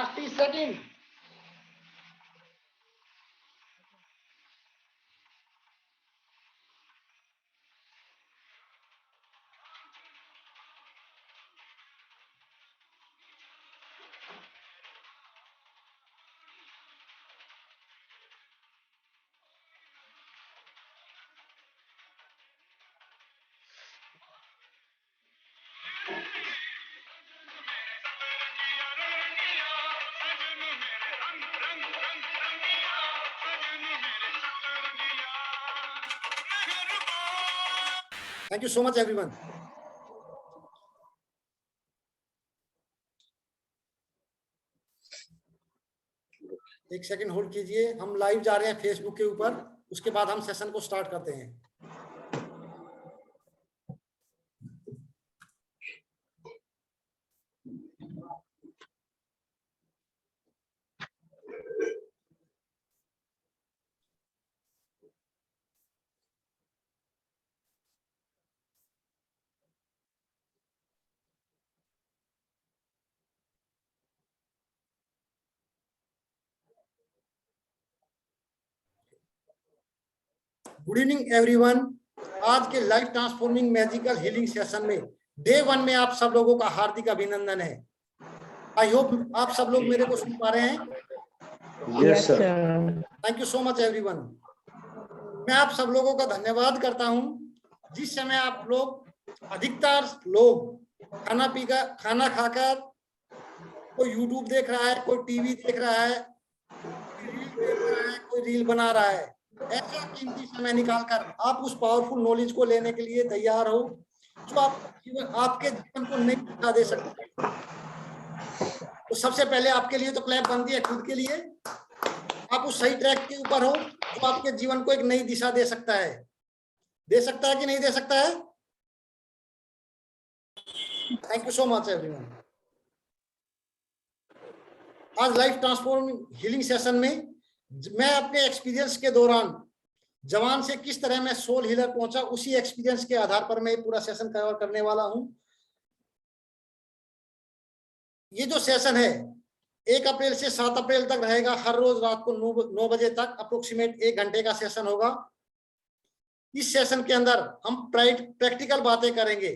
Last 30 second. Thank you so much everyone. एक second hold कीजिए, हम लाइव जा रहे हैं फेसबुक के ऊपर, उसके बाद हम सेशन को स्टार्ट करते हैं। Good evening everyone. आज के life transforming magical healing session में डे 1 में आप सब लोगों का हार्दिक अभिनंदन है। आई होप आप सब लोग मेरे को सुन पा रहे हैं। Yes sir. Thank you so much everyone. मैं आप सब लोगों का धन्यवाद करता हूं। जिस समय आप लोग अधिकतर लोग खाना खाकर कोई यूट्यूब देख रहा है, कोई टीवी देख रहा है, कोई रील बना रहा है, ऐसा कीमती समय निकालकर आप उस पावरफुल नॉलेज को लेने के लिए तैयार हो जो आपके जीवन को नई दिशा दे सकता है। तो सबसे पहले आपके लिए तो क्लैप बनती है खुद के लिए। आप उस सही ट्रैक के ऊपर हो जो आपके जीवन को एक नई दिशा दे सकता है। दे सकता है कि नहीं दे सकता है? Thank you so much everyone. आज लाइफ ट्रांसफॉर्मिंग हीलिंग सेशन में मैं अपने एक्सपीरियंस के दौरान जवान से किस तरह मैं सोल हीलर पहुंचा, उसी एक्सपीरियंस के आधार पर मैं पूरा सेशन कवर करने वाला हूं। ये जो सेशन है 1 अप्रैल से 7 अप्रैल तक रहेगा। हर रोज रात को 9 बजे तक अप्रोक्सीमेट 1 घंटे का सेशन होगा। इस सेशन के अंदर हम प्रैक्टिकल बातें करेंगे,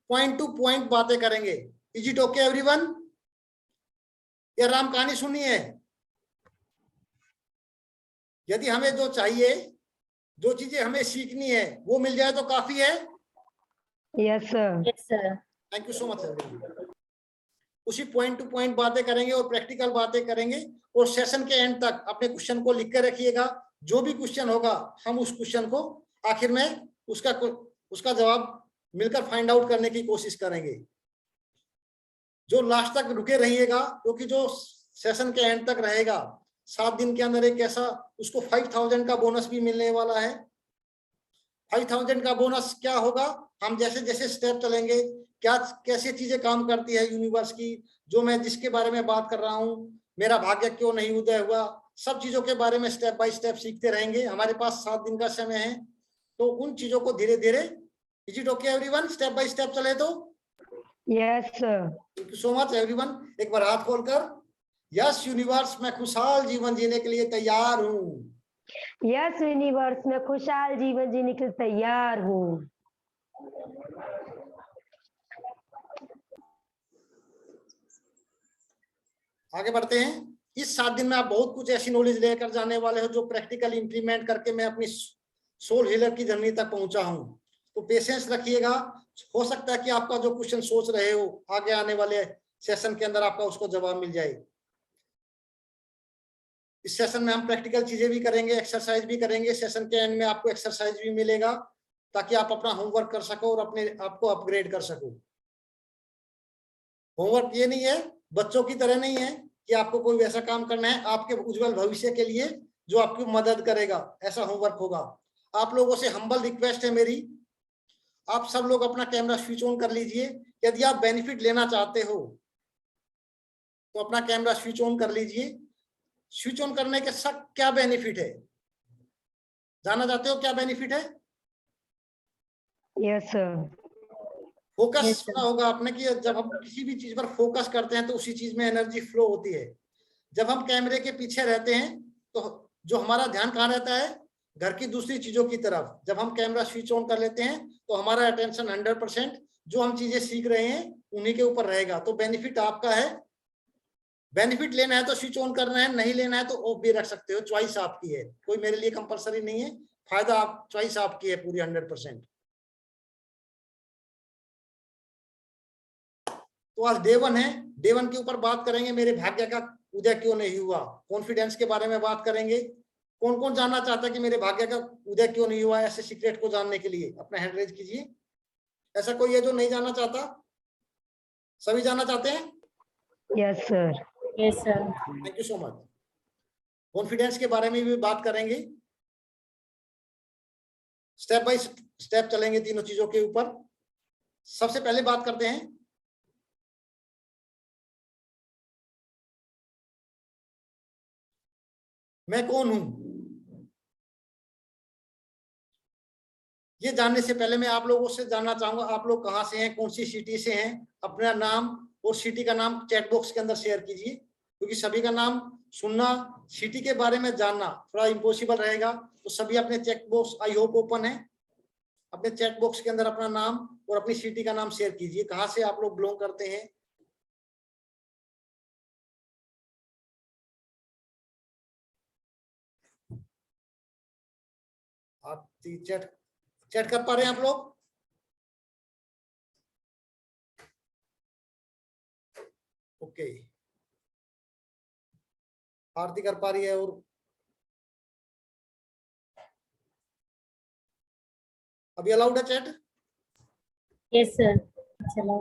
पॉइंट टू पॉइंट बातें करेंगे। Is it okay everyone? ये राम कहानी सुनी है? यदि हमें जो चाहिए, जो चीजें हमें सीखनी है वो मिल जाए तो काफी है। Yes sir. Yes sir. Thank you so much everyone. उसी पॉइंट टू पॉइंट बातें करेंगे और प्रैक्टिकल बातें करेंगे। और सेशन के एंड तक अपने क्वेश्चन को लिख कर रखिएगा। जो भी क्वेश्चन होगा हम उस क्वेश्चन को आखिर में उसका जवाब मिलकर फाइंड आउट करने की कोशिश करेंगे। जो लास्ट तक रुके रहिएगा, क्योंकि जो सेशन के एंड तक रहेगा 7 दिन के अंदर एक ऐसा उसको 5000 का बोनस भी मिलने वाला है। 5000 का बोनस क्या होगा? हम जैसे जैसे स्टेप चलेंगे, क्या कैसे चीजें काम करती है यूनिवर्स की, जो मैं जिसके बारे में बात कर रहा हूँ, मेरा भाग्य क्यों नहीं उदय हुआ, सब चीजों के बारे में स्टेप बाय स्टेप सीखते रहेंगे। हमारे पास 7 दिन का समय है, तो उन चीजों को धीरे धीरे। Is it okay everyone? Step by step चले तो? Yes sir. Thank you so much everyone. एक बार हाथ खोलकर, यस यूनिवर्स मैं खुशहाल जीवन जीने के लिए तैयार हूँ। यस यूनिवर्स में खुशहाल जीवन जीने के लिए तैयार हूँ। आगे बढ़ते हैं। इस 7 दिन में आप बहुत कुछ ऐसी नॉलेज लेकर जाने वाले हो जो प्रैक्टिकल इंप्लीमेंट करके मैं अपनी सोल हीलर की जर्नी तक पहुंचा हूं। तो पेशेंस रखिएगा। हो सकता है कि आपका जो क्वेश्चन सोच रहे हो आगे आने वाले सेशन के अंदर आपका उसको जवाब मिल जाए। इस सेशन में हम प्रैक्टिकल चीजें भी करेंगे, एक्सरसाइज भी करेंगे। सेशन के एंड में आपको एक्सरसाइज भी मिलेगा ताकि आप अपना होमवर्क कर सको और अपने आप को अपग्रेड कर सको। होमवर्क ये नहीं है, बच्चों की तरह नहीं है कि आपको कोई वैसा काम करना है, आपके उज्जवल भविष्य के लिए जो आपकी मदद करेगा, ऐसा होमवर्क होगा। आप लोगों से हम्बल रिक्वेस्ट है मेरी, आप सब लोग अपना कैमरा स्विच ऑन कर लीजिए। यदि आप बेनिफिट लेना चाहते हो तो अपना कैमरा स्विच ऑन कर लीजिए। स्विच ऑन करने के सब क्या बेनिफिट है जानना चाहते हो? क्या बेनिफिट है? Yes sir. Focus Yes, sir. सुना होगा आपने कि जब हम किसी भी चीज पर फोकस करते हैं तो उसी चीज में एनर्जी फ्लो होती है। जब हम कैमरे के पीछे रहते हैं तो जो हमारा ध्यान कहाँ रहता है, घर की दूसरी चीजों की तरफ। जब हम कैमरा स्विच ऑन कर लेते हैं तो हमारा अटेंशन 100% जो हम चीजें सीख रहे हैं उन्हीं के ऊपर रहेगा। तो बेनिफिट आपका है, बेनिफिट लेना है तो स्विच ऑन करना है, नहीं लेना है तो ऑफ भी रख सकते हो, चॉइस आपकी है, कोई मेरे लिए कंपलसरी नहीं है। फायदा आप, चॉइस आपकी है पूरी 100%। तो आज डे 1 है, डे 1 के ऊपर बात करेंगे मेरे भाग्य का उदय क्यों नहीं हुआ, कॉन्फिडेंस के बारे में बात करेंगे। कौन कौन जानना चाहता है कि मेरे भाग्य का उदय क्यों नहीं हुआ, ऐसे सीक्रेट को जानने के लिए अपना हैंड रेज कीजिए। ऐसा कोई है जो नहीं जानना चाहता? सभी जानना चाहते हैं? Yes sir. Yes, sir. Thank you so much. Confidence के बारे में भी बात करेंगे, स्टेप बाय स्टेप चलेंगे तीनों चीजों के ऊपर। सबसे पहले बात करते हैं मैं कौन हूं। ये जानने से पहले मैं आप लोगों से जानना चाहूंगा आप लोग कहां से हैं, कौन सी सिटी से हैं। अपना नाम और सिटी का नाम चैट बॉक्स के अंदर शेयर कीजिए, क्योंकि सभी का नाम सुनना, सिटी के बारे में जानना थोड़ा इम्पॉसिबल रहेगा। तो सभी अपने chat box I hope open है, अपने चैट बॉक्स के अंदर अपना नाम और अपनी सिटी का नाम शेयर कीजिए, कहां से आप लोग बिलोंग करते हैं। आप चैट चैट कर पा रहे हैं आप लोग? ओके, आरती कर पा रही है। और अभी अलाउड है चैट? Yes, sir. चलो.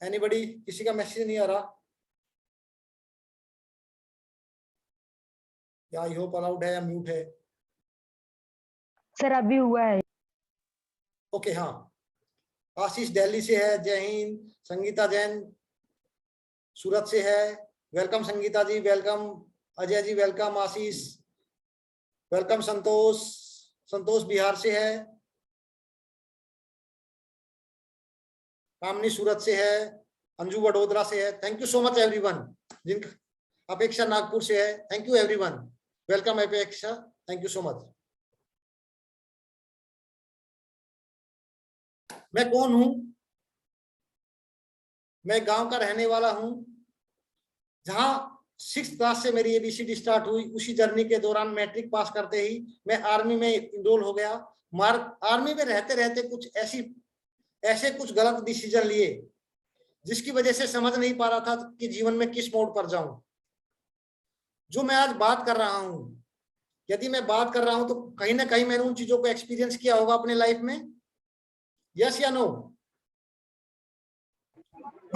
एनीबडी, किसी का मैसेज नहीं आ रहा? या आई होप अलाउड है या म्यूट है? सर अभी हुआ है। ओके, हाँ। आशीष दिल्ली से है, जय हिंद। संगीता जैन सूरत से है, वेलकम संगीता जी, वेलकम। अजय जी वेलकम, आशीष वेलकम। संतोष, संतोष बिहार से है, कामनी सूरत से है, अंजू वडोदरा से है। Thank you so much everyone. जिनका अपेक्षा नागपुर से है, थैंक यू एवरीवन, वेलकम अपेक्षा, थैंक यू सो मच। मैं कौन हूं? मैं गांव का रहने वाला हूं, जहां 6th क्लास से मेरी एबीसीडी स्टार्ट हुई। उसी जर्नी के दौरान मैट्रिक पास करते ही मैं आर्मी में इनरोल हो गया। आर्मी में रहते रहते कुछ ऐसे कुछ गलत डिसीजन लिए जिसकी वजह से समझ नहीं पा रहा था कि जीवन में किस मोड़ पर जाऊं। जो मैं आज बात कर रहा हूं, यदि मैं बात कर रहा हूं तो कहीं ना कहीं मैंने उन चीजों को एक्सपीरियंस किया होगा अपने लाइफ में। यस या नो?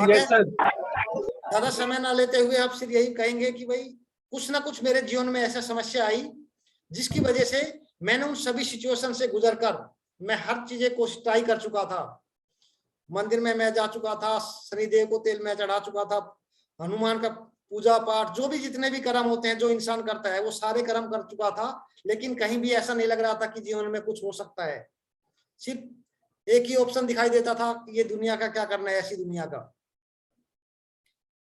Yes sir. ज्यादा समय ना लेते हुए आप सिर्फ यही कहेंगे कि भाई कुछ ना कुछ मेरे जीवन में ऐसा समस्या आई जिसकी वजह से मैंने उन सभी सिचुएशन से गुजरकर मैं हर चीजें को ट्राई कर चुका था। मंदिर में मैं जा चुका था, शनिदेव को तेल में चढ़ा चुका था, हनुमान का पूजा पाठ, जो भी जितने भी कर्म होते हैं जो इंसान करता है वो सारे कर्म कर चुका था, लेकिन कहीं भी ऐसा नहीं लग रहा था कि जीवन में कुछ हो सकता है। सिर्फ एक ही ऑप्शन दिखाई देता था कि ये दुनिया का क्या करना है, ऐसी दुनिया का।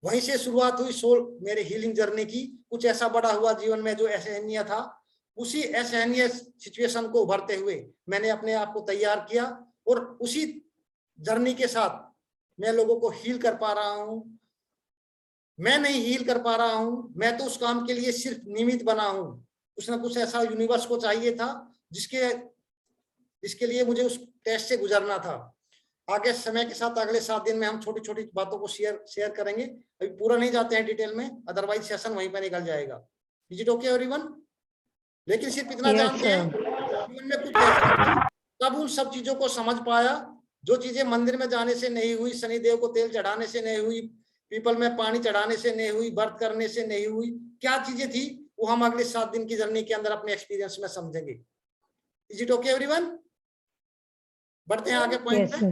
वहीं से शुरुआत हुई सोल मेरे हीलिंग जर्नी की। कुछ ऐसा बड़ा हुआ जीवन में जो असहनीय था, उसी असहनीय सिचुएशन को उभरते हुए मैंने अपने आप को तैयार किया और उसी जर्नी के साथ मैं लोगों को हील कर पा रहा हूं। मैं नहीं हील कर पा रहा हूं, मैं तो उस काम के लिए सिर्फ निमित्त बना हूं। कुछ ना कुछ ऐसा यूनिवर्स को चाहिए था जिसके लिए मुझे उस टेस्ट से गुजरना था। आगे समय के साथ अगले 7 दिन में हम छोटी छोटी बातों को शेयर करेंगे। अभी पूरा नहीं जाते हैं डिटेल में, अदरवाइज सेशन वहीं पर निकल जाएगा। Is it okay everyone? लेकिन सिर्फ इतना जानते हैं जीवन में कुछ ऐसा तब उन सब चीजों को समझ पाया जो चीजें मंदिर में जाने से नहीं हुई, शनिदेव को तेल चढ़ाने से नहीं हुई, पीपल में पानी चढ़ाने से नहीं हुई, व्रत करने से नहीं हुई। क्या चीजें थी वो हम अगले 7 दिन की जर्नी के अंदर अपने एक्सपीरियंस में समझेंगे। Is it okay everyone? बढ़ते हैं आगे पॉइंट पे।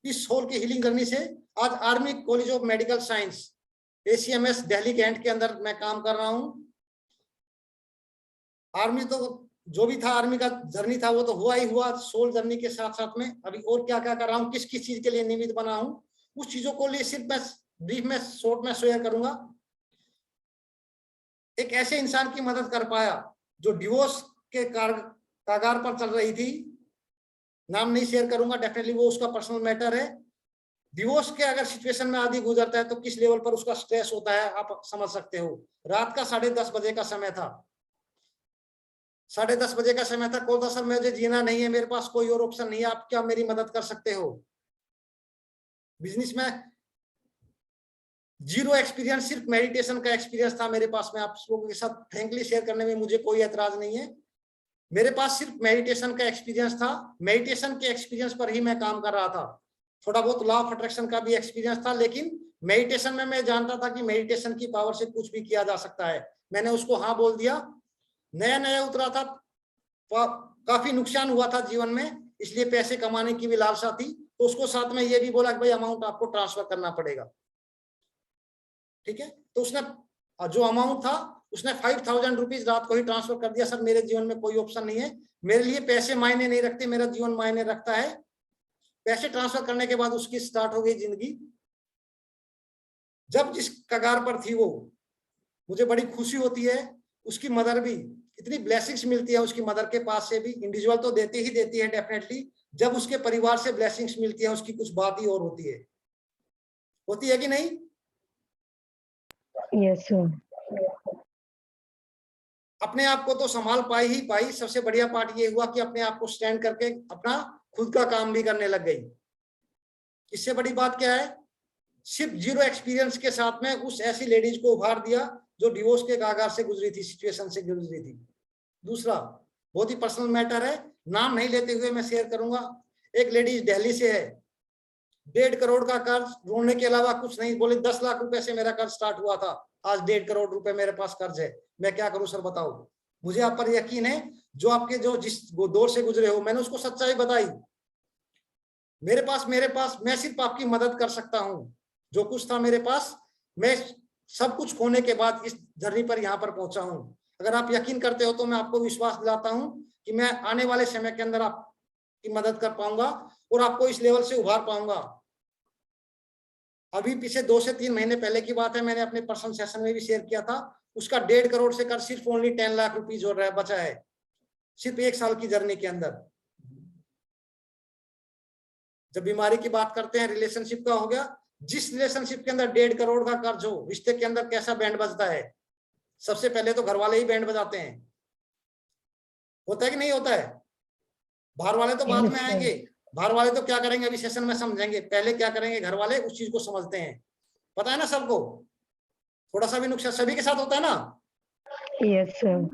इस सोल की हीलिंग जर्नी से आज army college of medical science ACMS Delhi cantt के अंदर मैं काम कर रहा हूं। आर्मी तो जो भी था आर्मी का जर्नी था वो तो हुआ ही हुआ, सोल जर्नी के साथ साथ में अभी और क्या क्या कर रहा हूँ, किस किस चीज के लिए निमित्त बना हूँ, उस चीजों को लिए सिर्फ मैं ब्रीफ में शॉर्ट में शेयर करूंगा। एक ऐसे इंसान की मदद कर पाया जो डिवोर्स के कागार पर चल रही थी, नाम नहीं शेयर करूंगा, डेफिनेटली वो उसका पर्सनल मैटर है। डिवोर्स के अगर सिचुएशन में आदि गुजरता है तो किस लेवल पर उसका स्ट्रेस होता है आप समझ सकते हो। रात का 10:30 बजे का समय था, 10:30 बजे का समय था। कौन सा सर मुझे जीना नहीं है, मेरे पास कोई और ऑप्शन नहीं है, आप क्या मेरी मदद कर सकते हो। बिजनेस में जीरो एक्सपीरियंस, सिर्फ मेडिटेशन का एक्सपीरियंस था मेरे पास में, आप लोगों के साथ फ्रैंकली शेयर करने में मुझे कोई एतराज नहीं है। मेरे पास सिर्फ मेडिटेशन का एक्सपीरियंस था, मेडिटेशन के एक्सपीरियंस पर ही मैं काम कर रहा था। थोड़ा बहुत लॉ ऑफ अट्रैक्शन का भी एक्सपीरियंस था, लेकिन मेडिटेशन में मैं जानता था कि मेडिटेशन की पावर से कुछ भी किया जा सकता है। मैंने उसको हाँ बोल दिया। नया नया उतरा था, काफी नुकसान हुआ था जीवन में, इसलिए पैसे कमाने की भी लालसा थी, तो उसको साथ में ये भी बोला कि भाई अमाउंट आपको ट्रांसफर करना पड़ेगा, ठीक है। तो उसने जो अमाउंट था उसने 5,000 रुपीज रात को ही ट्रांसफर कर दिया। सर मेरे जीवन में कोई ऑप्शन नहीं है, मेरे लिए पैसे मायने नहीं रखते, मेरा जीवन मायने रखता है। पैसे ट्रांसफर करने के बाद उसकी स्टार्ट हो गई जिंदगी। जब जिस कगार पर थी वो, मुझे बड़ी खुशी होती है। उसकी मदर भी, इतनी ब्लेसिंग्स मिलती है उसकी मदर के पास से भी, इंडिविजुअल तो देती ही देती है डेफिनेटली, जब उसके परिवार से ब्लेसिंग्स मिलती है उसकी कुछ बात ही और होती है कि नहीं। Yes sir. अपने आप को तो संभाल पाई ही पाई, सबसे बढ़िया पार्ट ये हुआ कि अपने आप को स्टैंड करके अपना खुद का काम भी करने लग गई। इससे बड़ी बात क्या है, सिर्फ जीरो एक्सपीरियंस के साथ में उस ऐसी लेडीज को उभार दिया जो डिवोर्स के कागार से गुजरी थी, सिचुएशन से गुजरी थी। दूसरा बहुत ही पर्सनल मैटर है, नाम नहीं लेते हुए मैं शेयर करूंगा। एक लेडीज दिल्ली से है, 1.5 करोड़ का कर्ज, रोने के अलावा कुछ नहीं, बोले 10 लाख रुपए से मेरा कर्ज स्टार्ट हुआ था, आज 1.5 करोड़ रुपए मेरे पास कर्ज है, मैं क्या करूं सर बताओ। मुझे आप पर यकीन है, जो आपके जो जिस दौर से गुजरे हो, मैंने उसको सच्चाई बताई। मेरे पास मैं सिर्फ आपकी मदद कर सकता हूं, जो कुछ था मेरे पास, मैं सब कुछ खोने के बाद इस जर्नी पर यहाँ पर पहुंचा हूं। अगर आप यकीन करते हो तो मैं आपको विश्वास दिलाता हूं कि मैं आने वाले समय के अंदर आपकी मदद कर पाऊंगा और आपको इस लेवल से उभार पाऊंगा। अभी पीछे 2 से 3 महीने पहले की बात है, मैंने अपने पर्सनल सेशन में भी शेयर किया था, उसका 1.5 करोड़ से कर सिर्फ ओनली 10 लाख रुपीज और बचा है, सिर्फ 1 साल की जर्नी के अंदर। जब बीमारी की बात करते हैं, रिलेशनशिप का हो गया, जिस रिलेशनशिप के अंदर 1.5 करोड़ का कर्ज हो, रिश्ते के अंदर कैसा बैंड बजता है। सबसे पहले तो घर वाले ही बैंड बजाते हैं, होता है कि नहीं होता है। बाहर वाले तो बाद में आएंगे, बाहर वाले तो क्या करेंगे अभी सेशन में समझेंगे, पहले क्या करेंगे घर वाले उस चीज को समझते हैं। पता है ना सबको, थोड़ा सा भी नुकसान सभी के साथ होता है ना। Yes sir.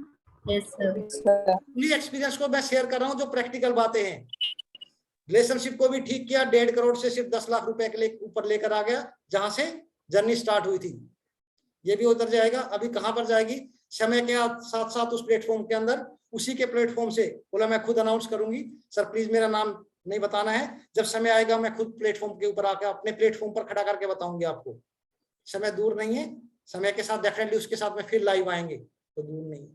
Yes sir. उन्हीं एक्सपीरियंस को मैं शेयर कर रहा हूँ जो प्रैक्टिकल बातें हैं। रिलेशनशिप को भी ठीक किया, 1.5 करोड़ से सिर्फ 10 लाख रुपए के लिए ऊपर लेकर आ गया, जहां से जर्नी स्टार्ट हुई थी। ये भी उधर जाएगा, अभी कहां पर जाएगी, समय के साथ साथ उस प्लेटफॉर्म के अंदर, उसी के प्लेटफॉर्म से बोला मैं खुद अनाउंस करूंगी, सर प्लीज मेरा नाम नहीं बताना है, जब समय आएगा मैं खुद प्लेटफॉर्म के ऊपर आकर अपने प्लेटफॉर्म पर खड़ा करके बताऊंगी आपको। समय दूर नहीं है, समय के साथ डेफिनेटली उसके साथ में फिर लाइव आएंगे, तो दूर नहीं।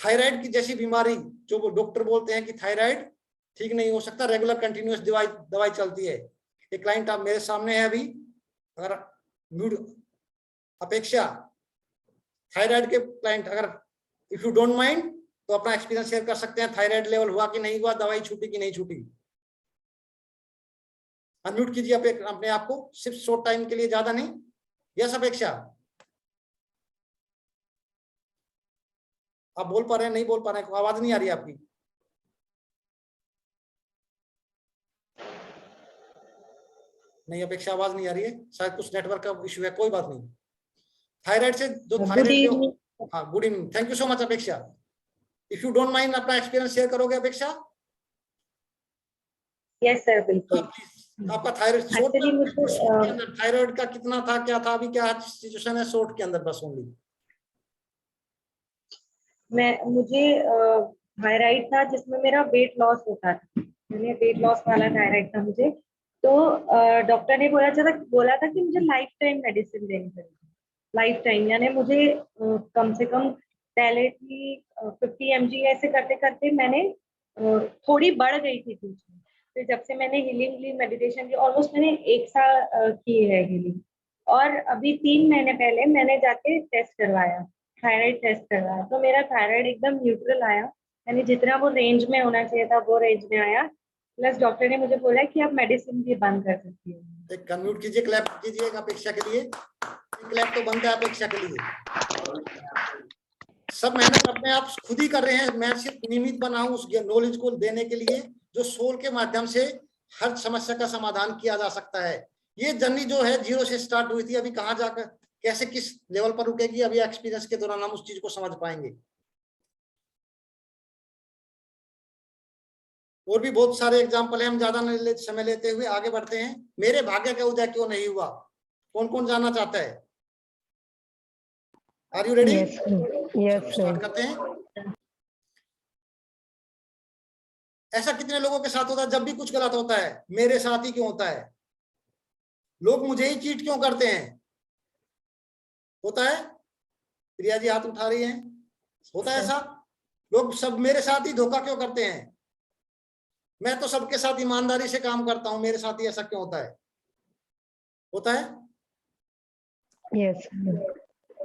थायराइड की जैसी बीमारी, जो वो डॉक्टर बोलते हैं कि थायराइड ठीक नहीं हो सकता, रेगुलर कंटिन्यूअस दवाई चलती है। एक क्लाइंट आप मेरे सामने है अभी, अगर अपेक्षा थायराइड के क्लाइंट, अगर इफ यू डोंट माइंड तो अपना एक्सपीरियंस शेयर कर सकते हैं, थायराइड लेवल हुआ कि नहीं हुआ, दवाई छूटी कि नहीं छूटी। अनम्यूट कीजिए अपने आप को, सिर्फ शॉर्ट टाइम के लिए, ज्यादा नहीं। यस अपेक्षा, आप बोल पा रहे हैं नहीं बोल पा रहे हैं, आवाज नहीं आ रही आपकी। नहीं अपेक्षा आवाज नहीं आ रही है, शायद कुछ नेटवर्क का इशू है, कोई बात नहीं। थायराइड से जो थायराइड, हाँ good evening, thank you so much अपेक्षा। इफ यू डोंट माइंड अपना एक्सपीरियंस शेयर करोगे अपेक्षा। यस सर बिल्कुल। आपका थायराइड, थायराइड का कितना था, क्या था, अभी क्या सिचुएशन है, शॉर्ट के अंदर बस ओनली। मुझे थायराइड था जिसमें मेरा वेट लॉस होता था, मैंने वेट लॉस वाला थायराइड था मुझे। तो डॉक्टर ने बोला था कि मुझे लाइफ टाइम मेडिसिन लेनी पड़ेगी, लाइफ टाइम, यानी मुझे कम से कम पहले थी 50 mg, ऐसे करते करते मैंने थोड़ी बढ़ गई थी बीच में। फिर जब से मैंने हीलिंग मेडिटेशन की, ऑलमोस्ट मैंने 1 साल की है हीलिंग, और अभी 3 महीने पहले मैंने जाके टेस्ट करवाया, थायराइड टेस्ट करवाया, तो मेरा थायराइड एकदम न्यूट्रल आया, यानी जितना वो रेंज में होना चाहिए था वो रेंज में आया। प्लस डॉक्टर ने मुझे बोला कि आप मेडिसिन भी बंद कर सकती हो। एक अनम्यूट कीजिए, क्लैप कीजिए अपेक्षा के लिए। क्लैप तो बनता है अपेक्षा के लिए। सब मेहनत अपने आप खुद ही कर रहे हैं, मैं सिर्फ निमित्त बना हूं उस नॉलेज को देने के लिए, जो सोल के माध्यम से हर समस्या का समाधान किया जा सकता है। ये जर्नी जो है 0 से स्टार्ट हुई थी, अभी कहाँ जाकर कैसे किस लेवल पर रुकेगी, अभी एक्सपीरियंस के दौरान हम उस चीज को समझ पाएंगे। और भी बहुत सारे एग्जाम्पल है, हम ज्यादा समय लेते हुए आगे बढ़ते हैं। मेरे भाग्य का उदय क्यों नहीं हुआ, कौन कौन जानना चाहता है? Are you ready? Yes start करते हैं। ऐसा कितने लोगों के साथ होता है, जब भी कुछ गलत होता है मेरे साथ ही क्यों होता है, लोग मुझे ही चीट क्यों करते हैं? होता है? प्रिया जी हाथ उठा रही हैं। होता है ऐसा? लोग सब मेरे साथ ही धोखा क्यों करते हैं? मैं तो सबके साथ ईमानदारी से काम करता हूं, मेरे साथ ही ऐसा क्यों होता है? होता है? Yes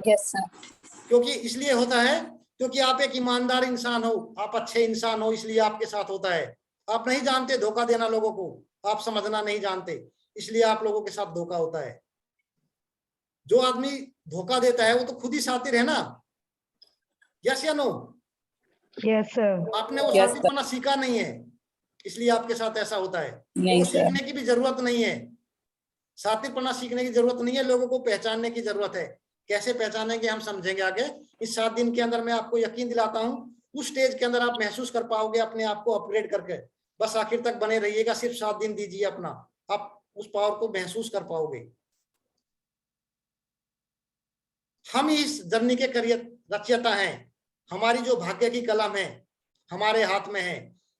yes sir. क्योंकि इसलिए होता है क्योंकि आप एक ईमानदार इंसान हो, आप अच्छे इंसान हो, इसलिए आपके साथ होता है। आप नहीं जानते धोखा देना लोगों को, आप समझना नहीं जानते, इसलिए आप लोगों के साथ धोखा होता है। जो आदमी धोखा देता है वो तो खुद ही सातिर है ना, यस या नो? यस आपने वो Yes, सातिरपना सीखा नहीं है, इसलिए आपके साथ ऐसा होता है। नहीं वो सर। सीखने की भी जरूरत नहीं है, सातिरपना सीखने की जरूरत नहीं है, लोगों को पहचानने की जरूरत है। कैसे पहचानेंगे हम समझेंगे आगे। इस 7 दिन के अंदर मैं आपको यकीन दिलाता हूं, उस स्टेज के अंदर आप महसूस कर पाओगे अपने आप को अपग्रेड करके। बस आखिर तक बने रहिएगा, सिर्फ 7 दिन दीजिए अपना, आप उस पावर को महसूस कर पाओगे। हम इस जर्नी के रचयिता हैं, हमारी जो भाग्य की कलम है हमारे हाथ में है।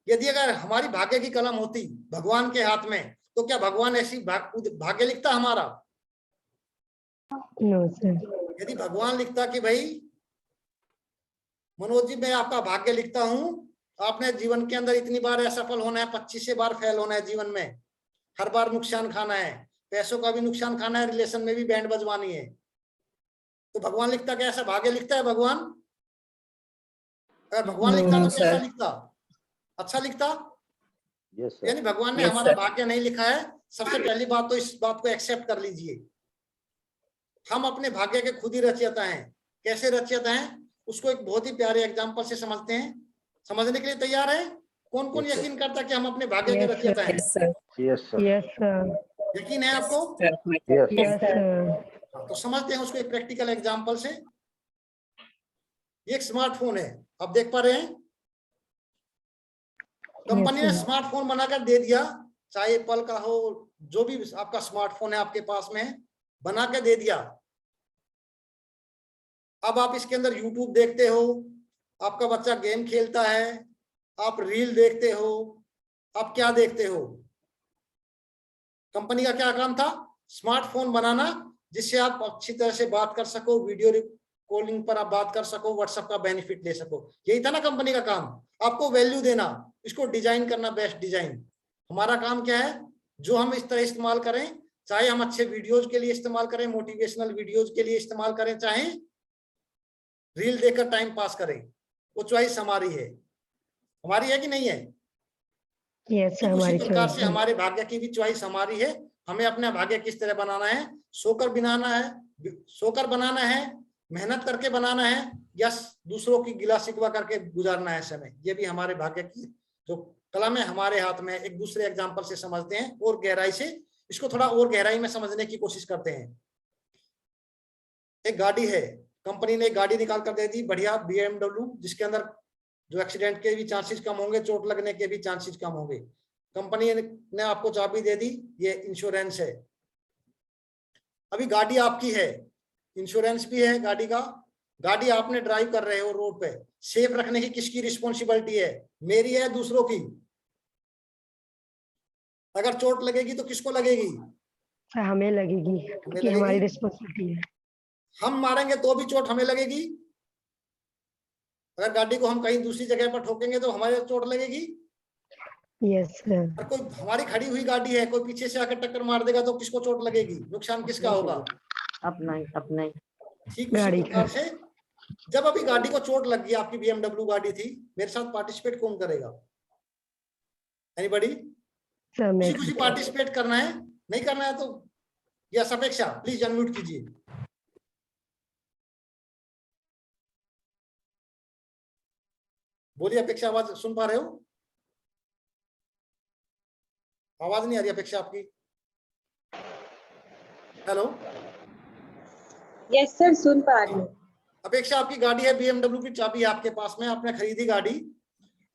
यदि अगर हमारी भाग्य की कलम होती भगवान के हाथ में, तो क्या भगवान ऐसी भाग्य लिखता हमारा? No sir. यदि भगवान लिखता कि भाई मनोज जी मैं आपका भाग्य लिखता हूं, आपने जीवन के अंदर इतनी बार असफल होना है, 25 बार फेल होना है जीवन में, हर बार नुकसान खाना है, पैसों का भी नुकसान खाना है, रिलेशन में भी बैंड बजवानी है, तो भगवान लिखता क्या ऐसा भाग्य लिखता है भगवान? अगर भगवान लिखता तो कैसा लिखता? अच्छा लिखता? यानी भगवान ने हमारा भाग्य नहीं लिखा है। सबसे पहली बात तो इस बात को एक्सेप्ट कर लीजिए, हम अपने भाग्य के खुद ही रचयिता हैं। कैसे रचयिता हैं उसको एक बहुत ही प्यारे एग्जांपल से समझते हैं। समझने के लिए तैयार है? कौन कौन यकीन करता है कि हम अपने भाग्य के रचयिता हैं? Yes sir. यकीन है आपको? Yes sir. तो समझते हैं उसको एक प्रैक्टिकल एग्जांपल से। ये एक स्मार्टफोन है, आप देख पा रहे हैं, कंपनी ने स्मार्टफोन बनाकर दे दिया, चाहे एप्पल का हो, जो भी आपका स्मार्टफोन है आपके पास में, बना के दे दिया। अब आप इसके अंदर यूट्यूब देखते हो, आपका बच्चा गेम खेलता है, आप रील देखते हो, आप क्या देखते हो? कंपनी का क्या काम था? स्मार्टफोन बनाना, जिससे आप अच्छी तरह से बात कर सको, वीडियो कॉलिंग पर आप बात कर सको, व्हाट्सएप का बेनिफिट ले सको। यही था ना कंपनी का काम, आपको वैल्यू देना, इसको डिजाइन करना, बेस्ट डिजाइन। हमारा काम क्या है? जो हम इस तरह इस्तेमाल करें, चाहे हम अच्छे वीडियोज के लिए इस्तेमाल करें, मोटिवेशनल वीडियोज के लिए इस्तेमाल करें, चाहे रील देखकर टाइम पास करें, वो चॉइस हमारी है। हमारी है कि नहीं है? यस उसी प्रकार से हमारे भाग्य की भी चॉइस हमारी है। हमें अपना भाग्य किस तरह बनाना है? सोकर बनाना है, मेहनत करके बनाना है, या दूसरों की गिला शिकवा करके गुजारना है समय। ये भी हमारे भाग्य की जो कलम है हमारे हाथ में। एक दूसरे एग्जांपल से समझते हैं और गहराई से, इसको थोड़ा और गहराई में समझने की कोशिश करते हैं। एक गाड़ी है, कंपनी ने एक गाड़ी निकाल कर दे दी बढ़िया BMW, जिसके अंदर जो एक्सीडेंट के भी चांसेस कम होंगे, चोट लगने के भी चांसेस कम होंगे। कंपनी ने आपको चाबी दे दी, ये इंश्योरेंस है। अभी गाड़ी आपकी है, इंश्योरेंस भी है गाड़ी का, गाड़ी आपने ड्राइव कर रहे हो रोड पे, सेफ रखने की किसकी रिस्पॉन्सिबिलिटी है? मेरी है, दूसरों की? अगर चोट लगेगी तो किसको लगेगी? हमें लगेगी, क्योंकि हमारी रिस्पॉन्सिबिलिटी है। हम मारेंगे तो भी चोट हमें लगेगी, अगर गाड़ी को हम कहीं दूसरी जगह पर ठोकेंगे तो हमारे चोट लगेगी। Yes sir. और कोई हमारी खड़ी हुई गाड़ी है, कोई पीछे से आकर टक्कर मार देगा तो किसको चोट लगेगी, नुकसान किसका होगा? अपना ही। ठीक उसी गाड़ी प्रकार से जब अभी गाड़ी को चोट लग गई, आपकी BMW गाड़ी थी, मेरे साथ पार्टिसिपेट कौन करेगा? एनीबॉडी? सर मैं खुशी पार्टिसिपेट करना है, नहीं करना है तो यस अपेक्षा प्लीज अनम्यूट कीजिए। बोलिए अपेक्षा, आवाज सुन पा रहे हो? आवाज नहीं आ रही अपेक्षा आपकी। हेलो यस सर, सुन पा रही हूँ। अपेक्षा, आपकी गाड़ी है, BMW की चाबी है आपके पास में, आपने खरीदी गाड़ी,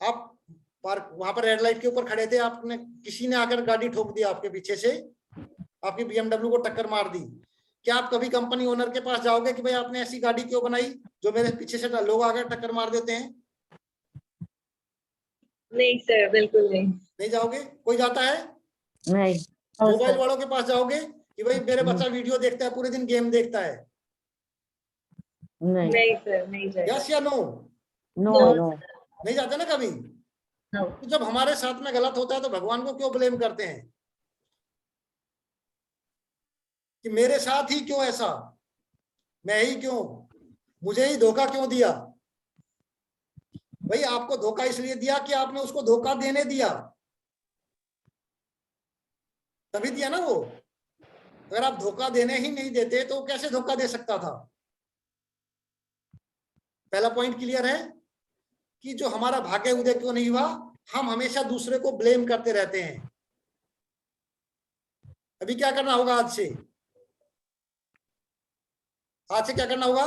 आप पार्क वहां पर रेड लाइट के ऊपर खड़े थे, आपने किसी ने आकर गाड़ी ठोक दी आपके पीछे से, आपकी BMW को टक्कर मार दी। क्या आप कभी कंपनी ओनर के पास जाओगे कि भाई आपने ऐसी गाड़ी क्यों बनाई जो मेरे पीछे से लोग आकर टक्कर मार देते हैं? नहीं सर, बिल्कुल नहीं। नहीं जाओगे? कोई जाता है? नहीं। मोबाइल वालों के पास जाओगे कि भाई मेरे बच्चा वीडियो देखता है, पूरे दिन गेम देखता है? नहीं सर, नहीं जाएगा। यस या नो? No no. नहीं जाते ना कभी? तो जब हमारे साथ में गलत होता है तो भगवान को क्यों ब्लेम करते हैं कि मेरे साथ ही क्यों ऐसा, मैं ही क्यों, मुझे ही धोखा क्यों दिया? भाई आपको धोखा इसलिए दिया कि आपने उसको धोखा देने दिया, तभी दिया ना वो। अगर आप धोखा देने ही नहीं देते तो कैसे धोखा दे सकता था? पहला पॉइंट क्लियर है कि जो हमारा भाग्य उदय क्यों नहीं हुआ, हम हमेशा दूसरे को ब्लेम करते रहते हैं। अभी क्या करना होगा आज से? आज से क्या करना होगा?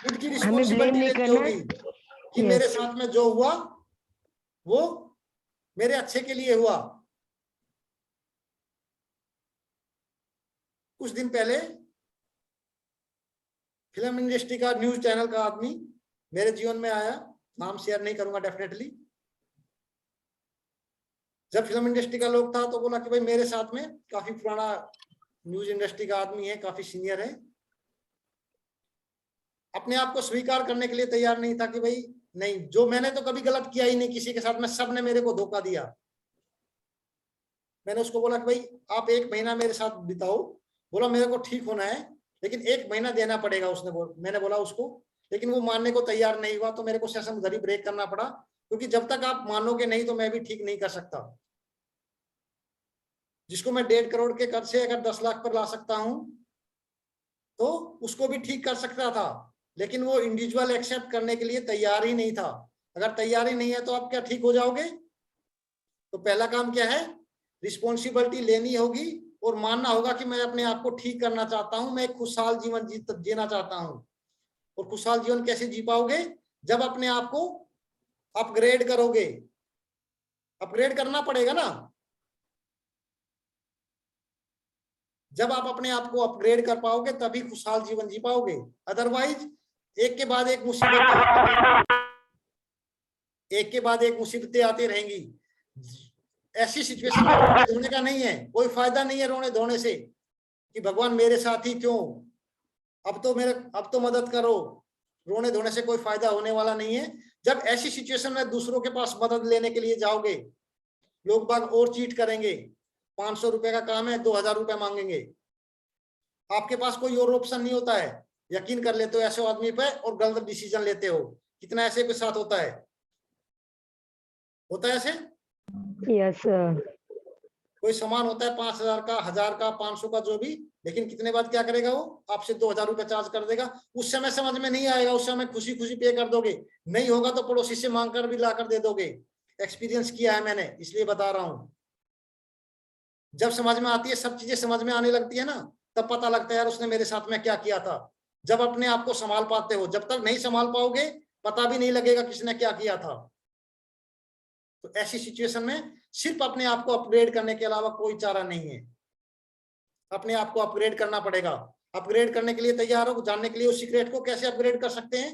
खुद की रिस्पॉन्सिबिलिटी लेनी होगी कि मेरे साथ में जो हुआ वो मेरे अच्छे के लिए हुआ। कुछ दिन पहले फिल्म इंडस्ट्री का न्यूज चैनल का आदमी मेरे जीवन में आया, नाम शेयर नहीं करूंगा डेफिनेटली। जब फिल्म इंडस्ट्री का लोग था तो बोला कि भाई मेरे साथ में काफी पुराना न्यूज इंडस्ट्री का आदमी है, काफी सीनियर है, अपने आप को स्वीकार करने के लिए तैयार नहीं था कि भाई नहीं, जो मैंने तो कभी गलत किया ही नहीं किसी के साथ में, सबने मेरे को धोखा दिया। मैंने उसको बोला कि भाई आप 1 महीना मेरे साथ बिताओ। बोला मेरे को ठीक होना है लेकिन 1 महीना देना पड़ेगा। मैंने बोला उसको, लेकिन वो मानने को तैयार नहीं हुआ, तो मेरे को सेशन उधर ही ब्रेक करना पड़ा, क्योंकि जब तक आप मानोगे नहीं तो मैं भी ठीक नहीं कर सकता। जिसको मैं 1.5 करोड़ के कर्ज से अगर 10 लाख पर ला सकता हूं तो उसको भी ठीक कर सकता था, लेकिन वो इंडिविजुअल एक्सेप्ट करने के लिए तैयार ही नहीं था। अगर तैयार ही नहीं है तो आप क्या ठीक हो जाओगे? तो पहला काम क्या है? रिस्पॉन्सिबिलिटी लेनी होगी और मानना होगा कि मैं अपने आप को ठीक करना चाहता हूं, मैं एक खुशहाल जीवन जीना चाहता हूं। और खुशहाल जीवन कैसे जी पाओगे? जब अपने आप को अपग्रेड करोगे। अपग्रेड करना पड़ेगा ना। जब आप अपने आप को अपग्रेड कर पाओगे तभी खुशहाल जीवन जी पाओगे। अदरवाइज एक के बाद एक मुसीबतें आती रहेंगी। ऐसी सिचुएशन में रोने धोने का नहीं है, कोई फायदा नहीं है रोने धोने से कि भगवान मेरे साथ ही क्यों, अब तो मदद करो। रोने धोने से कोई फायदा होने वाला नहीं है। जब ऐसी सिचुएशन में दूसरों के पास मदद लेने के लिए जाओगे, लोग बाग और चीट करेंगे। 500 रुपए का काम है, 2000 रुपए मांगेंगे। आपके पास कोई और ऑप्शन नहीं होता है। यकीन कर लेते हो ऐसे आदमी पे और गलत डिसीजन लेते हो। कितना ऐसे के साथ होता है ऐसे? Yes sir. कोई सामान होता है 5000 का, 1000 का, 500 का, जो भी, लेकिन कितने बाद क्या करेगा वो? आपसे 2000 रुपए चार्ज कर देगा। उस समय समझ में नहीं आएगा, उस समय खुशी खुशी पे कर दोगे, नहीं होगा तो पड़ोसी से मांगकर भी लाकर दे दोगे। एक्सपीरियंस किया है मैंने, इसलिए बता रहा हूं। जब समझ में आती है, सब चीजें समझ में आने लगती है ना, तब पता लगता है यार उसने मेरे साथ में क्या किया था। जब अपने आप को संभाल पाते हो, जब तक नहीं संभाल पाओगे पता भी नहीं लगेगा किसने क्या किया था। तो ऐसी सिचुएशन में सिर्फ अपने आप को अपग्रेड करने के अलावा कोई चारा नहीं है। अपने आप को अपग्रेड करना पड़ेगा। अपग्रेड करने के लिए तैयार हो? जानने के लिए उस सीक्रेट को कैसे अपग्रेड कर सकते हैं?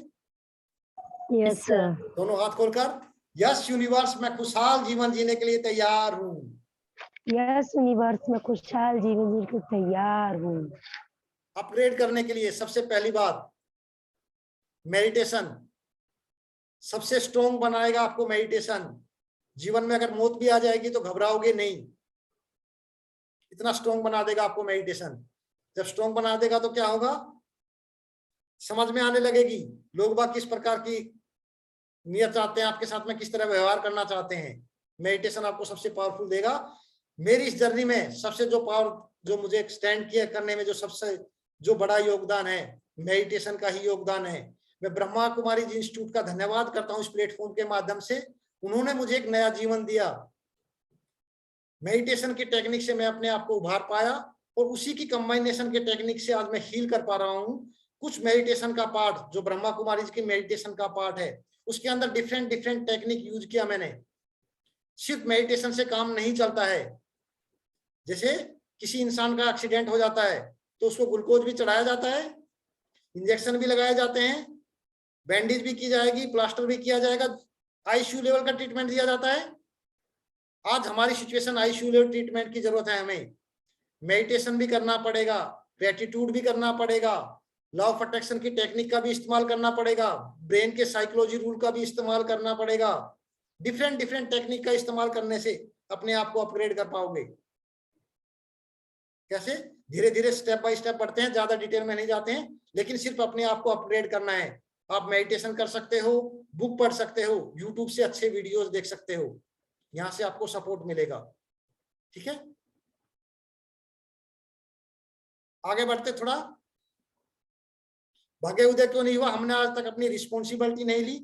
Yes sir. दोनों हाथ खोलकर, यस यूनिवर्स मैं खुशहाल जीवन जीने के लिए तैयार हूं। यस यूनिवर्स में खुशहाल जीवन जीने के तैयार हूँ। अपग्रेड करने के लिए सबसे पहली बात मेडिटेशन। सबसे स्ट्रोंग बनाएगा आपको मेडिटेशन। जीवन में अगर मौत भी आ जाएगी तो घबराओगे नहीं, इतना स्ट्रोंग बना देगा आपको मेडिटेशन। जब स्ट्रोंग बना देगा तो क्या होगा, समझ में आने लगेगी लोग बाग किस प्रकार की नियत चाहते हैं आपके साथ में, किस तरह व्यवहार करना चाहते हैं। मेडिटेशन आपको सबसे पावरफुल देगा। मेरी इस जर्नी में सबसे जो पावर, जो मुझे स्टैंड किया करने में जो सबसे जो बड़ा योगदान है, मेडिटेशन का ही योगदान है। मैं ब्रह्मा कुमारी जी इंस्टीट्यूट का धन्यवाद करता हूं इस प्लेटफॉर्म के माध्यम से। उन्होंने मुझे एक नया जीवन दिया। मेडिटेशन की टेक्निक से मैं अपने आप को उभार पाया और उसी की कंबाइनेशन के टेक्निक से आज मैं हील कर पा रहा हूं। कुछ मेडिटेशन का पार्ट जो ब्रह्मा कुमारी जी की मेडिटेशन का पार्ट है, उसके अंदर डिफरेंट डिफरेंट टेक्निक यूज किया मैंने। सिर्फ मेडिटेशन से काम नहीं चलता है। जैसे किसी इंसान का एक्सीडेंट हो जाता है तो उसको ग्लूकोज भी चढ़ाया जाता है, इंजेक्शन भी लगाए जाते हैं, बैंडेज भी की जाएगी, प्लास्टर भी किया जाएगा, आईसीयू लेवल का ट्रीटमेंट दिया जाता है। आज हमारी सिचुएशन आईसीयू लेवल ट्रीटमेंट की जरूरत है। हमें मेडिटेशन भी करना पड़ेगा, ग्रेटिट्यूड भी करना पड़ेगा, लॉ ऑफ अट्रैक्शन की टेक्निक का भी इस्तेमाल करना पड़ेगा, ब्रेन के साइकोलॉजी रूल का भी इस्तेमाल करना पड़ेगा। डिफरेंट डिफरेंट टेक्निक का इस्तेमाल करने से अपने आप को अपग्रेड कर पाओगे। कैसे? धीरे धीरे स्टेप बाय स्टेप बढ़ते हैं, ज्यादा डिटेल में नहीं जाते हैं, लेकिन सिर्फ अपने आप को अपग्रेड करना है। आप मेडिटेशन कर सकते हो, बुक पढ़ सकते हो, यूट्यूब से अच्छे वीडियोस देख सकते हो, यहां से आपको सपोर्ट मिलेगा। ठीक है, आगे बढ़ते थोड़ा। भाग्य उदय क्यों नहीं हुआ? हमने आज तक अपनी रिस्पॉन्सिबिलिटी नहीं ली।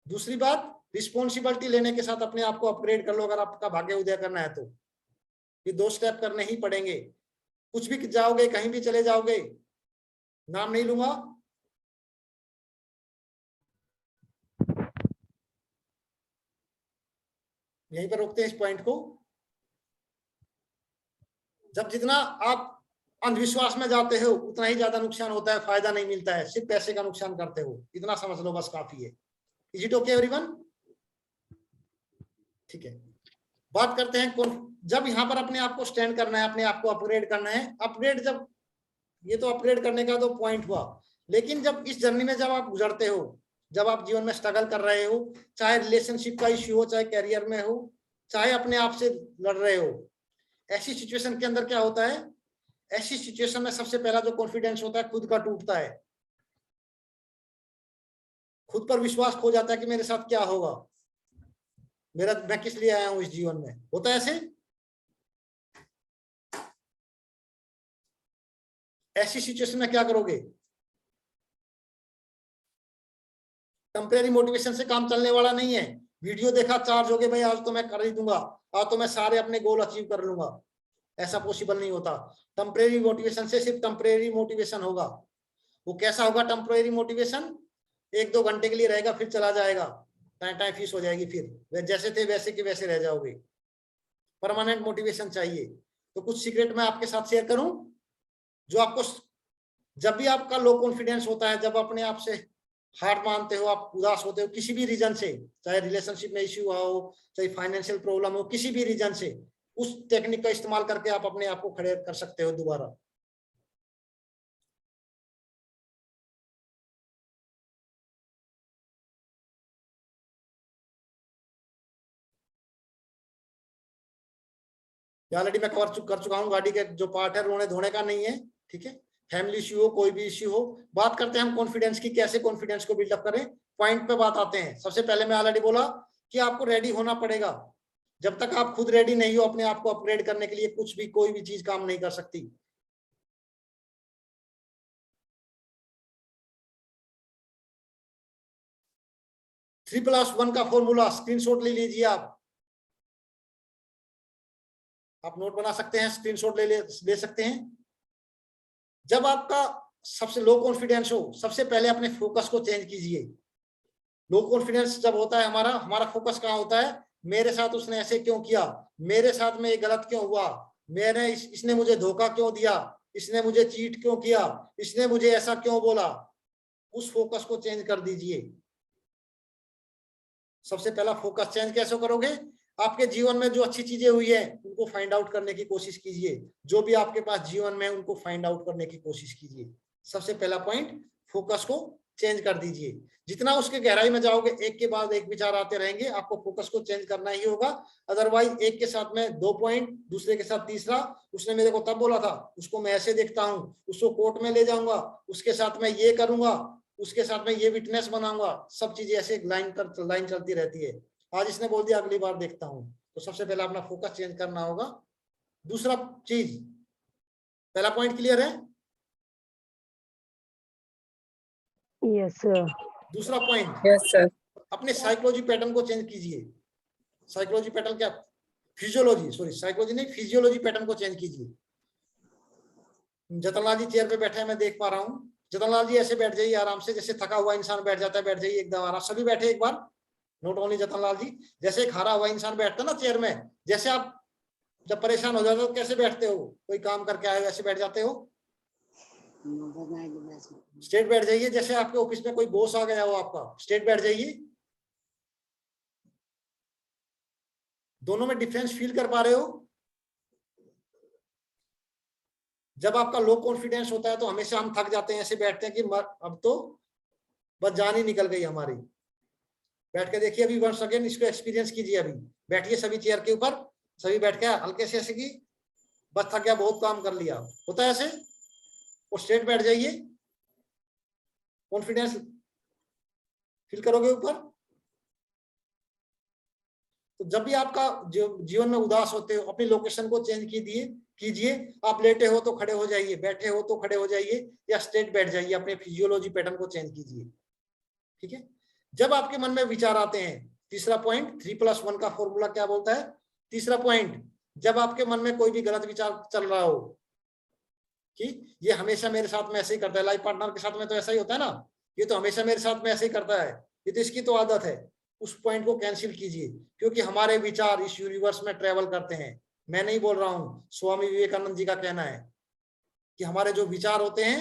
दूसरी बात, रिस्पॉन्सिबिलिटी लेने के साथ अपने आप को अपग्रेड कर लो। अगर आपका भाग्य उदय करना है तो ये 2 स्टेप करने ही पड़ेंगे। कुछ भी जाओगे, कहीं भी चले जाओगे, नाम नहीं लूंगा, यहीं पर रोकते हैं इस पॉइंट को। जब जितना आप अंधविश्वास में जाते हो उतना ही ज्यादा नुकसान होता है, फायदा नहीं मिलता है, सिर्फ पैसे का नुकसान करते हो। इतना समझ लो, बस काफी है। Is it okay everyone? ठीक है, बात करते हैं कौन। जब यहाँ पर अपने आप को स्टैंड करना है, अपने आप को अपग्रेड करना है। अपग्रेड जब, ये तो अपग्रेड करने का तो पॉइंट हुआ, लेकिन जब इस जर्नी में जब आप गुजरते हो, जब आप जीवन में स्ट्रगल कर रहे हो, चाहे रिलेशनशिप का इश्यू हो, चाहे कैरियर में हो, चाहे अपने आप से लड़ रहे हो, ऐसी सिचुएशन के अंदर क्या होता है, ऐसी सिचुएशन में सबसे पहला जो कॉन्फिडेंस होता है खुद का टूटता है। खुद पर विश्वास खो जाता है कि मेरे साथ क्या होगा, मैं किस लिए आया हूं इस जीवन में। होता है ऐसे? ऐसी सिचुएशन में क्या करोगे? टेम्परेरी मोटिवेशन से काम चलने वाला नहीं है। वीडियो देखा, चार्ज हो गए, भाई आज तो मैं कर ही दूंगा, आज तो मैं सारे अपने गोल अचीव कर लूंगा। ऐसा पॉसिबल नहीं होता। टेम्परेरी मोटिवेशन से सिर्फ टेम्परेरी मोटिवेशन होगा। वो कैसा होगा टेम्परेरी मोटिवेशन? 1-2 घंटे के लिए रहेगा, फिर चला जाएगा, टाइम फीस हो जाएगी, फिर जैसे थे वैसे के वैसे रह जाओगे। परमानेंट मोटिवेशन चाहिए। तो कुछ सीक्रेट मैं आपके साथ शेयर करूं, जो आपको, जब भी आपका लो कॉन्फिडेंस होता है, जब अपने आप से हार मानते हो, आप उदास होते हो किसी भी रीजन से, चाहे रिलेशनशिप में इश्यू हो, चाहे फाइनेंशियल प्रॉब्लम हो, किसी भी रीजन से, उस टेक्निक का इस्तेमाल करके आप अपने आप को खड़े कर सकते हो दोबारा। ऑलरेडी मैं कर चुका हूँ। गाड़ी के जो पार्ट है रोने धोने का नहीं है। ठीक है, फैमिली इश्यू हो, कोई भी इश्यू हो, बात करते हैं हम कॉन्फिडेंस की, कैसे कॉन्फिडेंस को बिल्डअप करें। पॉइंट पे बात आते हैं। सबसे पहले मैं ऑलरेडी बोला कि आपको रेडी होना पड़ेगा। जब तक आप खुद रेडी नहीं हो अपने आप को अपग्रेड करने के लिए, कुछ भी कोई भी चीज काम नहीं कर सकती। थ्री प्लस वन का फॉर्मूला स्क्रीनशॉट ले लीजिए। आप नोट बना सकते हैं, स्क्रीनशॉट ले सकते हैं। जब आपका सबसे लो कॉन्फिडेंस हो, सबसे पहले अपने फोकस को चेंज कीजिए। लो कॉन्फिडेंस जब होता है हमारा फोकस कहाँ होता है? मेरे साथ उसने ऐसे क्यों किया, मेरे साथ में ये गलत क्यों हुआ, इसने मुझे धोखा क्यों दिया, इसने मुझे चीट क्यों किया, इसने मुझे ऐसा क्यों बोला। उस फोकस को चेंज कर दीजिए। सबसे पहला फोकस चेंज कैसे करोगे? आपके जीवन में जो अच्छी चीजें हुई है उनको फाइंड आउट करने की कोशिश कीजिए। जो भी आपके पास जीवन में उनको फाइंड आउट करने की कोशिश कीजिए। सबसे पहला पॉइंट, फोकस को चेंज कर दीजिए। जितना उसके गहराई में जाओगे एक के बाद एक विचार आते रहेंगे, आपको फोकस को चेंज करना ही होगा। अदरवाइज एक के साथ में 2 पॉइंट, दूसरे के साथ तीसरा, उसने मेरे को तब बोला था, उसको मैं ऐसे देखता हूँ, उसको कोर्ट में ले जाऊंगा, उसके साथ में ये करूंगा, उसके साथ में ये विटनेस बनाऊंगा, सब चीजें ऐसे लाइन चलती रहती है। आज इसने बोल दिया अगली बार देखता हूँ, तो सबसे पहले अपना फोकस चेंज करना होगा। दूसरा चीज, पहला पॉइंट क्लियर है? Yes sir. दूसरा पॉइंट, यस सर। अपने साइकोलॉजी पैटर्न को चेंज कीजिए। साइकोलॉजी पैटर्न क्या, फिजियोलॉजी, सॉरी साइकोलॉजी नहीं, फिजियोलॉजी पैटर्न को चेंज कीजिए। जतनलाल जी चेयर पे बैठे हैं, मैं देख पा रहा हूँ। जतनलाल जी ऐसे बैठ जाइए आराम से, जैसे थका हुआ इंसान बैठ जाता है, बैठ जाइए एकदम आराम। सभी बैठे एक बार, नॉट ओनली जतनलाल जी। जैसे एक हारा हुआ इंसान बैठता है ना चेयर में, जैसे आप जब परेशान हो जाते हो कैसे बैठते हो, कोई काम करके आए वैसे बैठ जाते हो, स्ट्रेट बैठ जाइए। जैसे आपके ऑफिस में कोई बॉस आ गया हो आपका, स्ट्रेट बैठ जाइए। दोनों में डिफरेंस फील कर पा रहे हो? जब आपका लो कॉन्फिडेंस होता है तो हमेशा हम थक जाते हैं, ऐसे बैठते हैं कि अब तो बस जान ही निकल गई हमारी। बैठ के देखिए अभी, वंस अगेन इसको एक्सपीरियंस कीजिए। अभी बैठिए सभी चेयर के ऊपर, सभी बैठ के हल्के से ऐसे की बस थक गया, बहुत काम कर लिया, होता है ऐसे। और स्ट्रेट बैठ जाइए, कॉन्फिडेंस फील करोगे ऊपर। तो जब भी आपका जीवन में उदास होते हो, अपनी लोकेशन को चेंज कीजिए। आप लेटे हो तो खड़े हो जाइए, बैठे हो तो खड़े हो जाइए, या स्ट्रेट बैठ जाइए। अपने फिजियोलॉजी पैटर्न को चेंज कीजिए, ठीक है। जब आपके मन में विचार आते हैं, तीसरा पॉइंट, 3+1 का फॉर्मूला क्या बोलता है? तीसरा पॉइंट, जब आपके मन में कोई भी गलत विचार चल रहा हो कि ये हमेशा मेरे साथ में ऐसे ही करता है, लाइफ पार्टनर के साथ में तो ऐसा ही होता है ना, ये तो हमेशा मेरे साथ में ऐसे ही करता है, ये तो इसकी तो आदत है, उस पॉइंट को कैंसिल कीजिए। क्योंकि हमारे विचार इस यूनिवर्स में ट्रेवल करते हैं। मैं नहीं बोल रहा हूँ, स्वामी विवेकानंद जी का कहना है कि हमारे जो विचार होते हैं,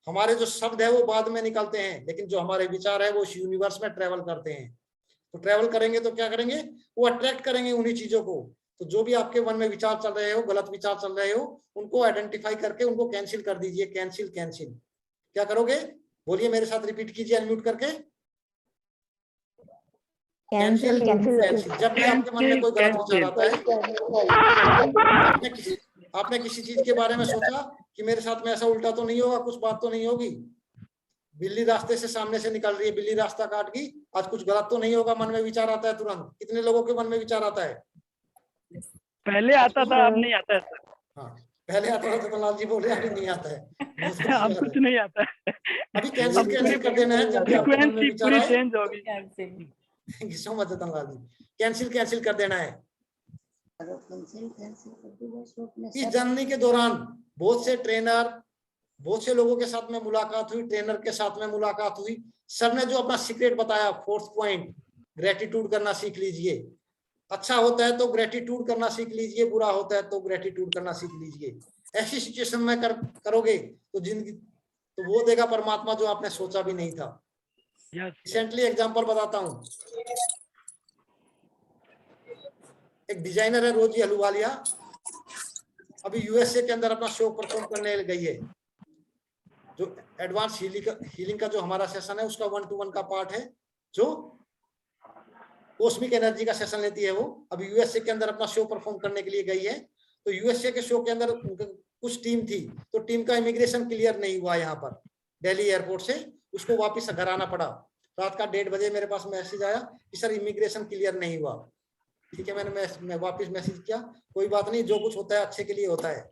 हमारे जो शब्द है वो बाद में निकलते हैं, लेकिन जो हमारे विचार है वो इस यूनिवर्स में ट्रेवल करते हैं। तो ट्रेवल करेंगे तो क्या करेंगे, वो अट्रैक्ट करेंगे उन्हीं चीजों को। तो जो भी आपके मन में विचार चल रहे हो, गलत विचार चल रहे हो, उनको आइडेंटिफाई करके उनको कैंसिल कर दीजिए। कैंसिल कैंसिल क्या करोगे, बोलिए मेरे साथ, रिपीट कीजिए अनम्यूट करके। Cancel cancel. जब भी आपके मन में कोई गलत विचार आता है, आपने किसी चीज के बारे में सोचा कि मेरे साथ में ऐसा उल्टा तो नहीं होगा, कुछ बात तो नहीं होगी, बिल्ली रास्ते से सामने से निकल रही है, बिल्ली रास्ता काट गई, आज कुछ गलत तो नहीं होगा, मन में विचार आता है तुरंत। कितने लोगों के मन में विचार आता है? पहले आता था, अब नहीं आता है सर। हाँ, पहले आता था तो लाल जी बोले अभी नहीं आता है। अब कुछ नहीं आता है। अभी कैंसिल कर देना है। जब भी आपके मन में विचार पूरी आए, चेंज होगी। सो मत लाल जी, कैंसिल कर देना है। इस जर्नी के दौरान बहुत से ट्रेनर, बहुत से लोगों के साथ में मुलाकात हुई, ट्रेनर के साथ में मुलाकात हुई, सबने जो अपना सीक्रेट बताया। 4th पॉइंट, ग्रेटिट्यूड करना सीख लीजिए। अच्छा होता है तो ग्रेटिट्यूड करना सीख लीजिए, बुरा होता है तो ग्रेटिट्यूड करना सीख लीजिए। ऐसी सिचुएशन में करोगे तो जिंदगी तो वो देगा परमात्मा जो आपने सोचा भी नहीं था। रिसेंटली एग्जांपल बताता हूँ, एक डिजाइनर है रोजी अहलूवालिया, अभी यूएसए के अंदर अपना शो परफॉर्म करने गई है। जो एडवांस हीलिंग का जो हमारा सेशन है उसका 1-to-1 का पार्ट है, जो कॉस्मिक एनर्जी का सेशन लेती है। वो अभी यूएसए के अंदर अपना शो परफॉर्म करने के लिए गई है। तो यूएसए के शो के अंदर कुछ टीम थी, तो टीम का इमिग्रेशन क्लियर नहीं हुआ यहाँ पर दिल्ली एयरपोर्ट से, उसको वापस घर आना पड़ा। रात का 1:30 बजे मेरे पास मैसेज आया कि सर इमिग्रेशन क्लियर नहीं हुआ। ठीक है, मैंने वापस मैसेज किया, कोई बात नहीं, जो कुछ होता है अच्छे के लिए होता है।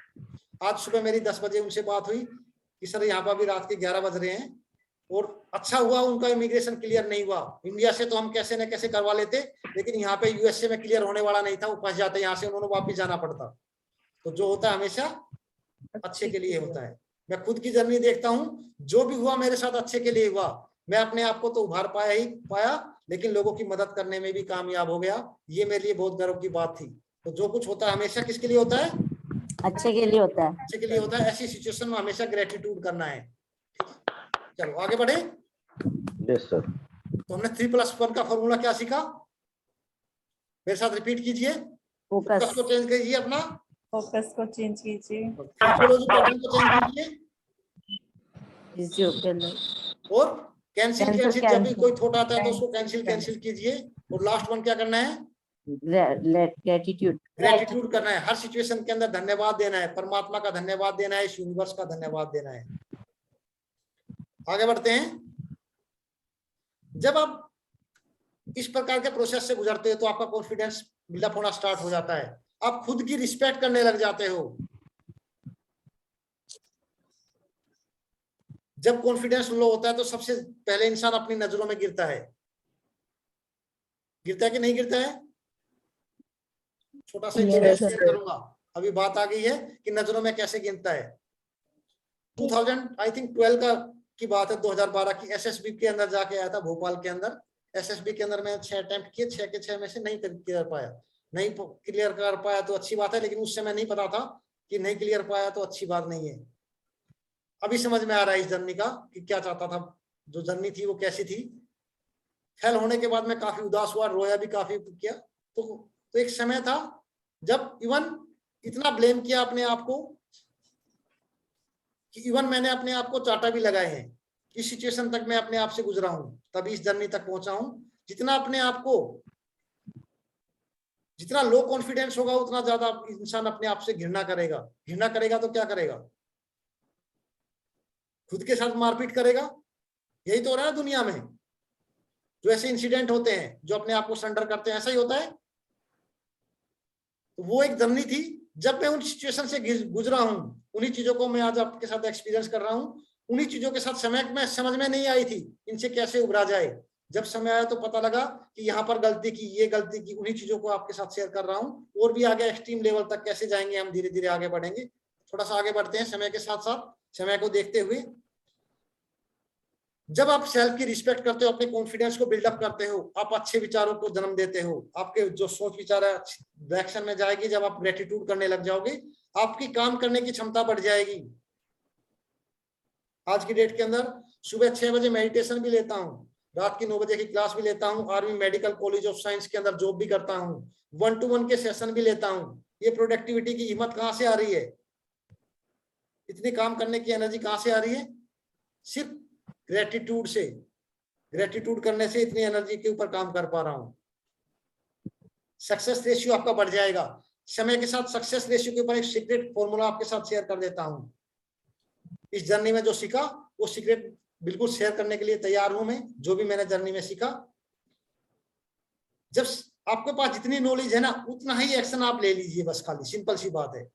आज सुबह मेरी 10 बजे उनसे बात हुई कि सर यहाँ पर भी रात के 11 बज रहे हैं, और अच्छा हुआ उनका इमिग्रेशन क्लियर नहीं हुआ। इंडिया से तो हम कैसे न कैसे करवा लेते, लेकिन यहाँ पे यूएसए में क्लियर होने वाला नहीं था, वो फंस जाते, यहाँ से उन्होंने वापस जाना पड़ता। तो जो होता है हमेशा अच्छे के लिए होता है। मैं खुद की जर्नी देखता हूँ, जो भी हुआ मेरे साथ अच्छे के लिए हुआ। मैं अपने आप को तो उभार पाया, लेकिन लोगों की मदद करने में भी कामयाब हो गया। ये मेरे लिए बहुत गर्व की बात थी। तो जो कुछ होता है हमेशा किसके लिए होता है? अच्छे के लिए होता है। अच्छे के लिए होता है। ऐसी सिचुएशन में हमेशा ग्रेटिट्यूड करना है। चलो आगे बढ़े। Yes sir. तो हमने 3+1 का फॉर्मूला क्या सीखा, मेरे साथ रिपीट कीजिए। फोकस को चेंज कीजिए, अपना फोकस को चेंज कीजिए, साइकोलॉजी पैटर्न को चेंज कीजिए, और कैंसिल Cancel, कैंसिल, जब भी cancel. कोई थोड़ा आता है तो उसको Cancel, कैंसिल कीजिए। और लास्ट वन क्या करना है? Gratitude. ग्रेटिट्यूड करना है। हर सिचुएशन के अंदर धन्यवाद देना है, परमात्मा का धन्यवाद देना है, इस यूनिवर्स का धन्यवाद देना है। आगे बढ़ते हैं। जब आप इस प्रकार के प्रोसेस से गुजरते हो तो आपका कॉन्फिडेंस बिल्डअप होना स्टार्ट हो जाता है। आप खुद की रिस्पेक्ट करने लग जाते हो। जब कॉन्फिडेंस लो होता है तो सबसे पहले इंसान अपनी नजरों में गिरता है। गिरता है कि नहीं गिरता है? छोटा सा एक्सपीरियंस शेयर करूंगा। अभी बात आ गई है कि नजरों में कैसे गिरता है। 2000 आई थिंक 12 का की बात है, 2012 की। एसएसबी के अंदर जाके आया था, भोपाल के अंदर। एसएसबी के अंदर मैं 6 अटेम्प्ट किए, 6 के 6 में से नहीं क्लियर पाया। नहीं क्लियर कर पाया तो अच्छी बात है, लेकिन उस समय नहीं पता था कि नहीं क्लियर पाया तो अच्छी बात नहीं है। अभी समझ में आ रहा है इस जर्नी का कि क्या चाहता था, जो जर्नी थी वो कैसी थी। फेल होने के बाद मैं काफी उदास हुआ, रोया भी काफी किया। तो एक समय था जब इवन इतना ब्लेम किया अपने आप को कि इवन मैंने अपने आप को चाटा भी लगाए हैं। इस सिचुएशन तक मैं अपने आप से गुजरा हूं, तभी इस जर्नी तक पहुंचा हूं। जितना अपने आप को, जितना लो कॉन्फिडेंस होगा उतना ज्यादा इंसान अपने आप से घृणा करेगा। घृणा करेगा तो क्या करेगा? खुद के साथ मारपीट करेगा। यही तो हो रहा है दुनिया में। जो ऐसे इंसिडेंट होते हैं, जो अपने आप को सरेंडर करते हैं, ऐसा ही होता है। तो वो एक जर्नी थी जब मैं उन सिचुएशन से गुजरा हूं। उन्हीं चीजों को मैं आज आपके साथ एक्सपीरियंस कर रहा हूं। उन्हीं चीजों के साथ समय में समझ में नहीं आई थी इनसे कैसे उभरा जाए। जब समय आया तो पता लगा कि यहाँ पर गलती की, ये गलती की। उन्हीं चीजों को आपके साथ शेयर कर रहा हूँ। और भी आगे एक्सट्रीम लेवल तक कैसे जाएंगे हम, धीरे धीरे आगे बढ़ेंगे। थोड़ा सा आगे बढ़ते हैं समय के साथ साथ, समय को देखते हुए। जब आप सेल्फ की रिस्पेक्ट करते हो, अपने कॉन्फिडेंस को बिल्डअप करते हो, आप अच्छे विचारों को जन्म देते हो। आपके जो सोच विचार है डायरेक्शन में जाएगी। जब आप ग्रेटिट्यूड करने लग जाओगे, आपकी काम करने की क्षमता बढ़ जाएगी। आज की डेट के अंदर सुबह 6 बजे मेडिटेशन भी लेता हूँ, रात की 9 बजे की क्लास भी लेता हूँ, army medical college of science के अंदर जॉब भी करता हूँ, 1-to-1 के सेशन भी लेता हूँ। ये प्रोडक्टिविटी की हिम्मत कहाँ से आ रही है? इतनी काम करने की एनर्जी कहाँ से आ रही है? सिर्फ ग्रेटिट्यूड से। ग्रेटिट्यूड करने से इतनी एनर्जी के ऊपर काम कर पा रहा हूं। सक्सेस रेशियो आपका बढ़ जाएगा। समय के साथ सक्सेस रेशियो के ऊपर एक सीक्रेट फॉर्मूला आपके साथ शेयर कर देता हूं। इस जर्नी में जो सीखा वो सीक्रेट बिल्कुल शेयर करने के लिए तैयार हूं मैं। जो भी मैंने जर्नी में सीखा, जब आपके पास जितनी नॉलेज है ना, उतना ही एक्शन आप ले लीजिए। बस खाली सिंपल सी बात है।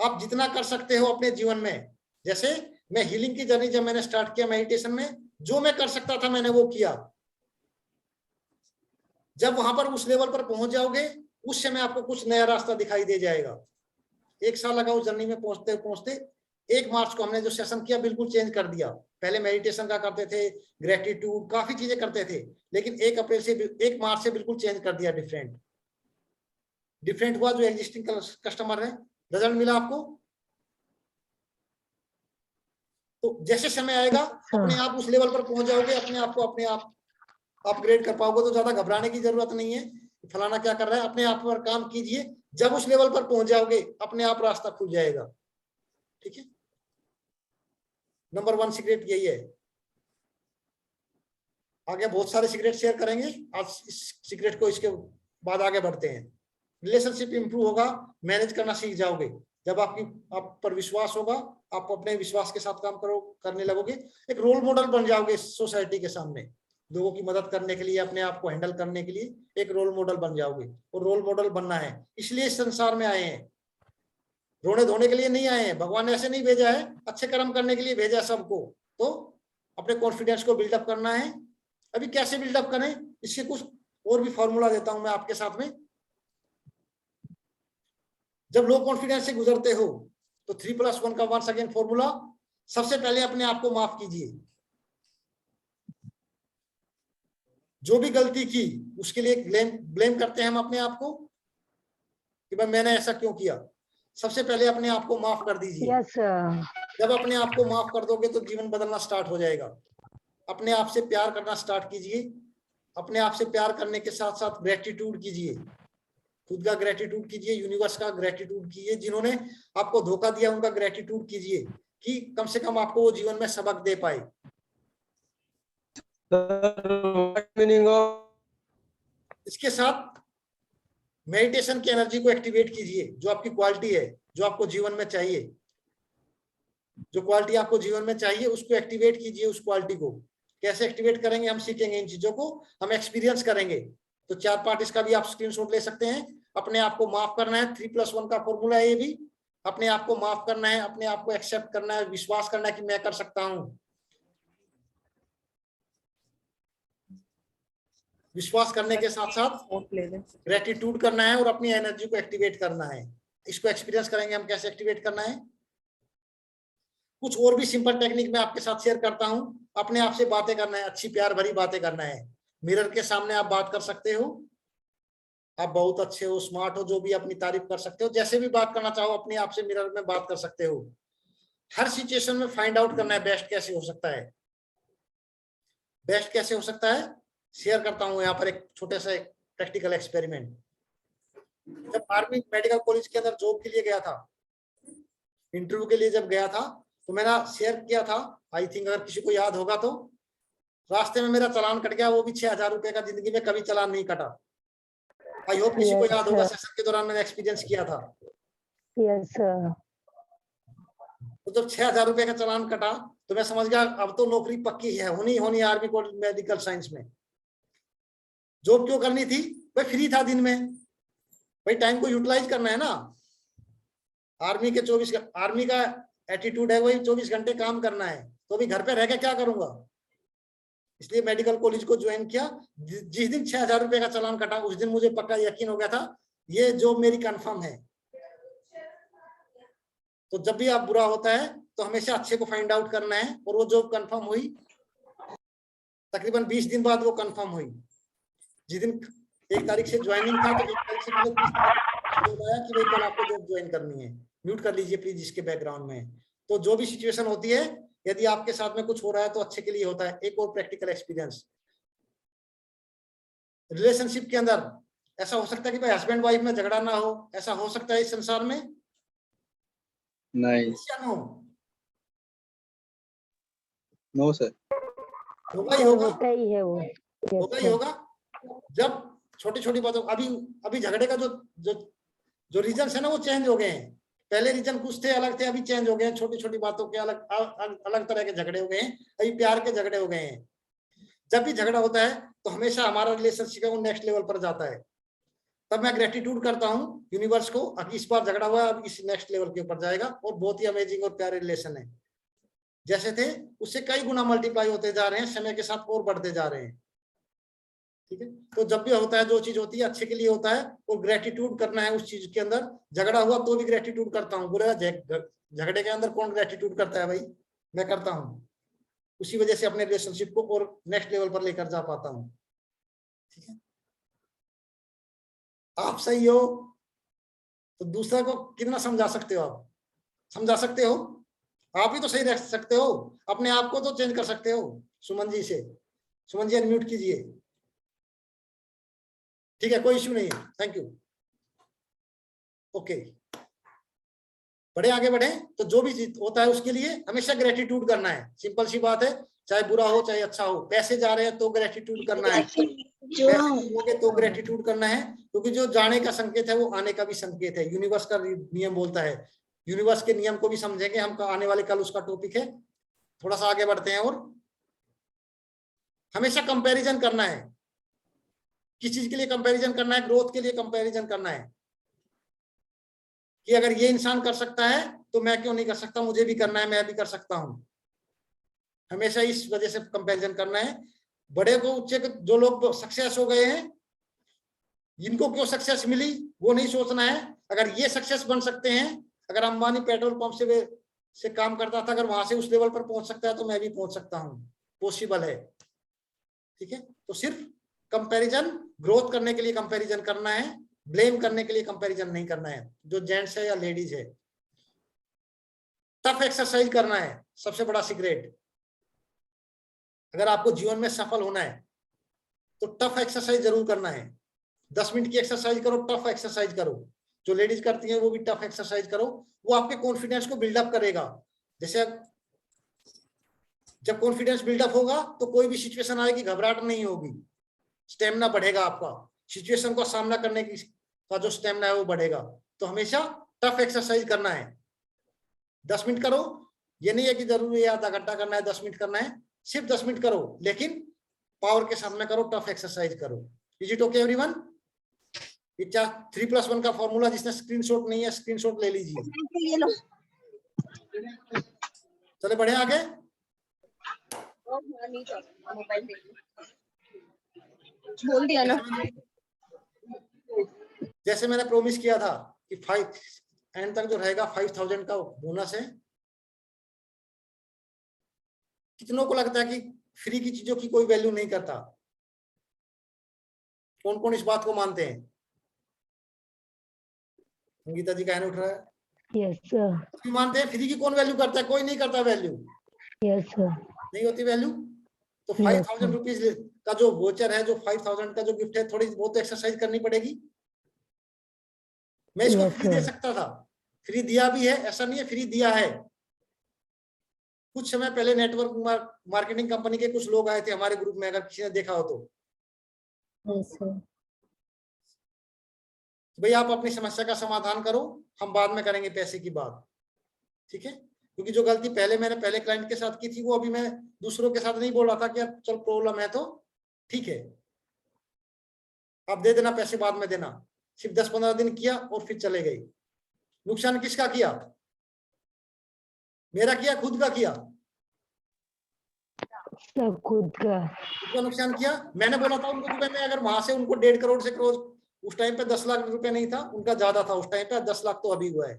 आप जितना कर सकते हो अपने जीवन में, जैसे मैं हीलिंग की जर्नी जब मैंने स्टार्ट किया मेडिटेशन में, जो मैं कर सकता था मैंने वो किया। जब वहां पर उस लेवल पर पहुंच जाओगे, उस समय आपको कुछ नया रास्ता दिखाई दे जाएगा। 1 साल लगा उस जर्नी में पहुंचते पहुंचते। 1 मार्च को हमने जो सेशन किया बिल्कुल चेंज कर दिया। पहले मेडिटेशन का करते थे, ग्रेटिट्यूड, काफी चीजें करते थे, लेकिन 1 मार्च से बिल्कुल चेंज कर दिया। डिफरेंट हुआ। जो एग्जिस्टिंग कस्टमर है, रिजल्ट मिला आपको। तो जैसे समय आएगा अपने आप उस लेवल पर पहुंच जाओगे, अपने आप को अपने आप अपग्रेड कर पाओगे। तो ज्यादा घबराने की जरूरत नहीं है फलाना क्या कर रहा है। अपने आप पर काम कीजिए। जब उस लेवल पर पहुंच जाओगे, अपने आप रास्ता खुल जाएगा। ठीक है, नंबर 1 सीक्रेट यही है। आगे बहुत सारे सीक्रेट शेयर करेंगे। आज इस सीक्रेट को, इसके बाद आगे बढ़ते हैं। रिलेशनशिप इंप्रूव होगा, मैनेज करना सीख जाओगे। जब आप पर विश्वास होगा, आप अपने विश्वास के साथ काम करने लगोगे। एक रोल मॉडल बन जाओगे सोसाइटी के सामने, लोगों की मदद करने के लिए, अपने आप को हैंडल करने के लिए एक रोल मॉडल बन जाओगे। और रोल मॉडल बनना है, इसलिए इस संसार में आए हैं। रोने धोने के लिए नहीं आए हैं। भगवान ने ऐसे नहीं भेजा है, अच्छे कर्म करने के लिए भेजा है सबको। तो अपने कॉन्फिडेंस को बिल्डअप करना है। अभी कैसे बिल्डअप करें, इसके कुछ और भी फॉर्मूला देता हूं मैं आपके साथ में। जब लो कॉन्फिडेंस से गुजरते हो तो 3+1 का वंस अगेन फॉर्मूला। सबसे पहले अपने आप को माफ कीजिए। जो भी गलती की उसके लिए ब्लेम करते हैं हम अपने आप को कि भाई मैंने ऐसा क्यों किया। सबसे पहले अपने आप को माफ कर दीजिए। Yes sir. जब अपने आप को माफ कर दोगे तो जीवन बदलना स्टार्ट हो जाएगा। अपने आप से प्यार करना स्टार्ट कीजिए। अपने आप से प्यार करने के साथ साथ ग्रेटिट्यूड कीजिए। खुद का ग्रेटिट्यूड कीजिए, यूनिवर्स का ग्रेटिट्यूड कीजिए। जिन्होंने आपको धोखा दिया उनका ग्रेटिट्यूड कीजिए कि कम से कम आपको वो जीवन में सबक दे पाए। मीनिंग ऑफ इसके साथ मेडिटेशन की एनर्जी को एक्टिवेट कीजिए, जो आपकी क्वालिटी है, जो आपको जीवन में चाहिए, जो क्वालिटी आपको जीवन में चाहिए उसको एक्टिवेट कीजिए। उस क्वालिटी को कैसे एक्टिवेट करेंगे हम सीखेंगे, इन चीजों को हम एक्सपीरियंस करेंगे। तो 4 पार्ट इसका भी आप स्क्रीनशॉट ले सकते हैं। अपने आप को माफ करना है, 3+1 का फॉर्मूला है ये भी। अपने आप को माफ करना है, अपने आप को एक्सेप्ट करना है, विश्वास करना है कि मैं कर सकता हूं। विश्वास करने के साथ साथ ग्रेटिट्यूड करना है और अपनी एनर्जी को एक्टिवेट करना है। इसको एक्सपीरियंस करेंगे हम कैसे एक्टिवेट करना है। कुछ और भी सिंपल टेक्निक मैं आपके साथ शेयर करता हूं। अपने आप से बातें करना है, अच्छी प्यार भरी बातें करना है। मिरर के सामने आप बात कर सकते हो, आप बहुत अच्छे हो, स्मार्ट हो, जो भी अपनी तारीफ कर सकते हो। जैसे भी बात करना चाहो अपने आप से मिरर में बात कर सकते हो। हर सिचुएशन में फाइंड आउट करना है बेस्ट कैसे हो सकता है, बेस्ट कैसे हो सकता है। शेयर करता हूं यहाँ पर एक छोटे से प्रैक्टिकल एक्सपेरिमेंट। जब आर्मी मेडिकल कॉलेज के अंदर जॉब के लिए गया था, इंटरव्यू के लिए जब गया था, तो मैंने शेयर किया था, आई थिंक अगर किसी को याद होगा तो, रास्ते में मेरा चालान कट गया, वो भी 6000 रुपए का। जिंदगी में कभी चालान नहीं कटा। आई होप किसी को याद होगा, सेशन के दौरान मैंने एक्सपीरियंस किया था। Yes sir. तो जब 6000 रुपए का चालान कटा तो मैं समझ गया अब तो नौकरी पक्की है, होनी आर्मी को मेडिकल साइंस में। जॉब क्यों करनी थी भाई, फ्री था दिन में, भाई टाइम को यूटिलाइज करना है ना। आर्मी के 24 आर्मी का एटीट्यूड है वही 24 घंटे काम करना है, तो अभी घर पे रह के क्या करूंगा। इसलिए मेडिकल कॉलेज को ज्वाइन किया। जिस दिन 6000 रुपए का चालान कटा उस दिन मुझे पक्का यकीन हो गया था ये जॉब मेरी कंफर्म है। तो जब भी आप बुरा होता है तो हमेशा अच्छे को फाइंड आउट करना है, और वो जॉब कंफर्म हुई। तकरीबन 20 दिन बाद वो कंफर्म हुई। जिस दिन 1 तारीख से ज्वाइनिंग था तो 1 तारीख से पहले 20 तारीख आया कि भाई कल आपको जॉब ज्वाइन करनी है। म्यूट कर लीजिए प्लीज इसके बैकग्राउंड में। तो जो भी सिचुएशन होती है, यदि आपके साथ में कुछ हो रहा है तो अच्छे के लिए होता है। एक और प्रैक्टिकल एक्सपीरियंस, रिलेशनशिप के अंदर ऐसा हो सकता है कि भाई हस्बैंड वाइफ में झगड़ा ना हो, ऐसा हो सकता है इस संसार में? नहीं, नो सर। होगा ही होगा, होता ही है वो। होगा ही होगा। जब छोटी छोटी बातों, अभी झगड़े का जो रीजन है ना वो चेंज हो गए हैं। पहले रीजन कुछ थे अलग थे, अभी चेंज हो गए हैं। छोटी छोटी बातों के अलग तरह के झगड़े हो गए हैं, अभी प्यार के झगड़े हो गए हैं। जब भी झगड़ा होता है तो हमेशा हमारा रिलेशनशिप है वो नेक्स्ट लेवल पर जाता है। तब मैं ग्रेटिट्यूड करता हूँ यूनिवर्स को, अब इस बार झगड़ा हुआ है, अब इस नेक्स्ट लेवल के ऊपर जाएगा, और बहुत ही अमेजिंग और प्यारे रिलेशन है। जैसे थे उससे कई गुना मल्टीप्लाई होते जा रहे हैं, समय के साथ और बढ़ते जा रहे हैं। ठीक है, तो जब भी होता है, जो चीज होती है अच्छे के लिए होता है, और ग्रेटिट्यूड करना है उस चीज के अंदर। झगड़ा हुआ तो भी ग्रेटिट्यूड करता हूँ। बोलेगा झगड़े के अंदर कौन ग्रेटिट्यूड करता है भाई, मैं करता हूँ। उसी वजह से अपने रिलेशनशिप को और नेक्स्ट लेवल पर लेकर जा पाता हूँ। ठीक है, आप सही हो तो दूसरा को कितना समझा सकते हो, आप समझा सकते हो, आप ही तो सही रह सकते हो। अपने आप को तो चेंज कर सकते हो। सुमन जी से, सुमन जी अनम्यूट कीजिए। ठीक है, कोई इश्यू नहीं है, थैंक यू। ओके, बढ़े आगे बढ़े। तो जो भी होता है उसके लिए हमेशा ग्रेटिट्यूड करना है। सिंपल सी बात है, चाहे बुरा हो चाहे अच्छा हो। पैसे जा रहे हैं तो ग्रेटिट्यूड करना है, पैसे होंगे तो ग्रेटिट्यूड करना है, क्योंकि जो जाने का संकेत है वो आने का भी संकेत है। यूनिवर्स का नियम बोलता है। यूनिवर्स के नियम को भी समझेंगे हम, आने वाले कल उसका टॉपिक है। थोड़ा सा आगे बढ़ते हैं। और हमेशा कंपैरिजन करना है। किस चीज के लिए कंपैरिजन करना है? ग्रोथ के लिए कंपैरिजन करना है कि अगर ये इंसान कर सकता है तो मैं क्यों नहीं कर सकता, मुझे भी करना है, मैं भी कर सकता हूं। हमेशा इस वजह से कंपैरिजन करना है। बड़े को ऊंचे को, जो लोग सक्सेस हो गए हैं, इनको क्यों सक्सेस मिली वो नहीं सोचना है। अगर ये सक्सेस बन सकते हैं, अगर अंबानी पेट्रोल पंप से काम करता था, अगर वहां से उस लेवल पर पहुंच सकता है तो मैं भी पहुंच सकता हूं, पॉसिबल है। ठीक है, तो सिर्फ कंपैरिजन, ग्रोथ करने के लिए कंपैरिजन करना है, ब्लेम करने के लिए कंपैरिजन नहीं करना है, जो जेंट्स है या लेडीज है। टफ एक्सरसाइज करना है, सबसे बड़ा सीक्रेट। अगर आपको जीवन में सफल होना है तो टफ एक्सरसाइज जरूर करना है। 10 मिनट की एक्सरसाइज करो, टफ एक्सरसाइज करो। जो लेडीज करती हैं वो भी टफ एक्सरसाइज करो, वो आपके कॉन्फिडेंस को बिल्डअप करेगा। जैसे जब कॉन्फिडेंस बिल्डअप होगा तो कोई भी सिचुएशन आएगी घबराहट नहीं होगी, स्टेमिना बढ़ेगा आपका, सिचुएशन का सामना करने की का जो स्टेमिना है वो बढ़ेगा। तो हमेशा टफ एक्सरसाइज करना है। 10 मिनट करो, ये नहीं है कि जरूरी है आधा घंटा करना है, 10 मिनट करना है, सिर्फ 10 मिनट करो, लेकिन पावर के साथ में करो, टफ एक्सरसाइज करो। Is it okay everyone? ये 3+1 का फॉर्मूला, जिसने स्क्रीनशॉट नहीं है स्क्रीनशॉट ले लीजिए। ये लो। चले बढ़े आगे। मोबाइल बोल दिया ना। जैसे मैंने प्रोमिस किया था कि 5 एंड तक जो रहेगा 5000 का बोनस है। कितनों को लगता है कि फ्री की चीजों की कोई वैल्यू नहीं करता? कौन कौन इस बात को मानते हैं? गीता जी का हैंड उठ रहा है। Yes sir. मानते हैं फ्री की कौन वैल्यू करता है? कोई नहीं करता वैल्यू। Yes sir. नहीं होती वैल्यू। तो 5000 रुपीज का जो वोचर है, जो 5000 का जो गिफ्ट है, थोड़ी बहुत एक्सरसाइज करनी पड़ेगी। मैं इसको फ्री दे सकता था, फ्री दिया भी है, ऐसा नहीं है फ्री दिया है। कुछ समय पहले नेटवर्क मार्केटिंग कंपनी के कुछ लोग आए थे हमारे ग्रुप में, अगर किसी ने देखा हो तो। भाई आप अपनी समस्या का समाधान करो, हम बाद में करेंगे पैसे की बात, ठीक है? क्योंकि जो गलती मैंने पहले क्लाइंट के साथ की थी, वो अभी मैं दूसरों के साथ नहीं बोल रहा था कि अब चल प्रॉब्लम है तो ठीक है आप दे देना, पैसे बाद में देना। सिर्फ 10-15 दिन किया और फिर चले गए। नुकसान किसका किया? मेरा किया, खुद का किया? सब खुद का। नुकसान किया। मैंने बोला था उनको कि मैं अगर वहां से उनको 1.5 करोड़ से क्रोज, उस टाइम पे 10 लाख रुपए नहीं था उनका, ज्यादा था उस टाइम पे, 10 लाख तो अभी हुआ है।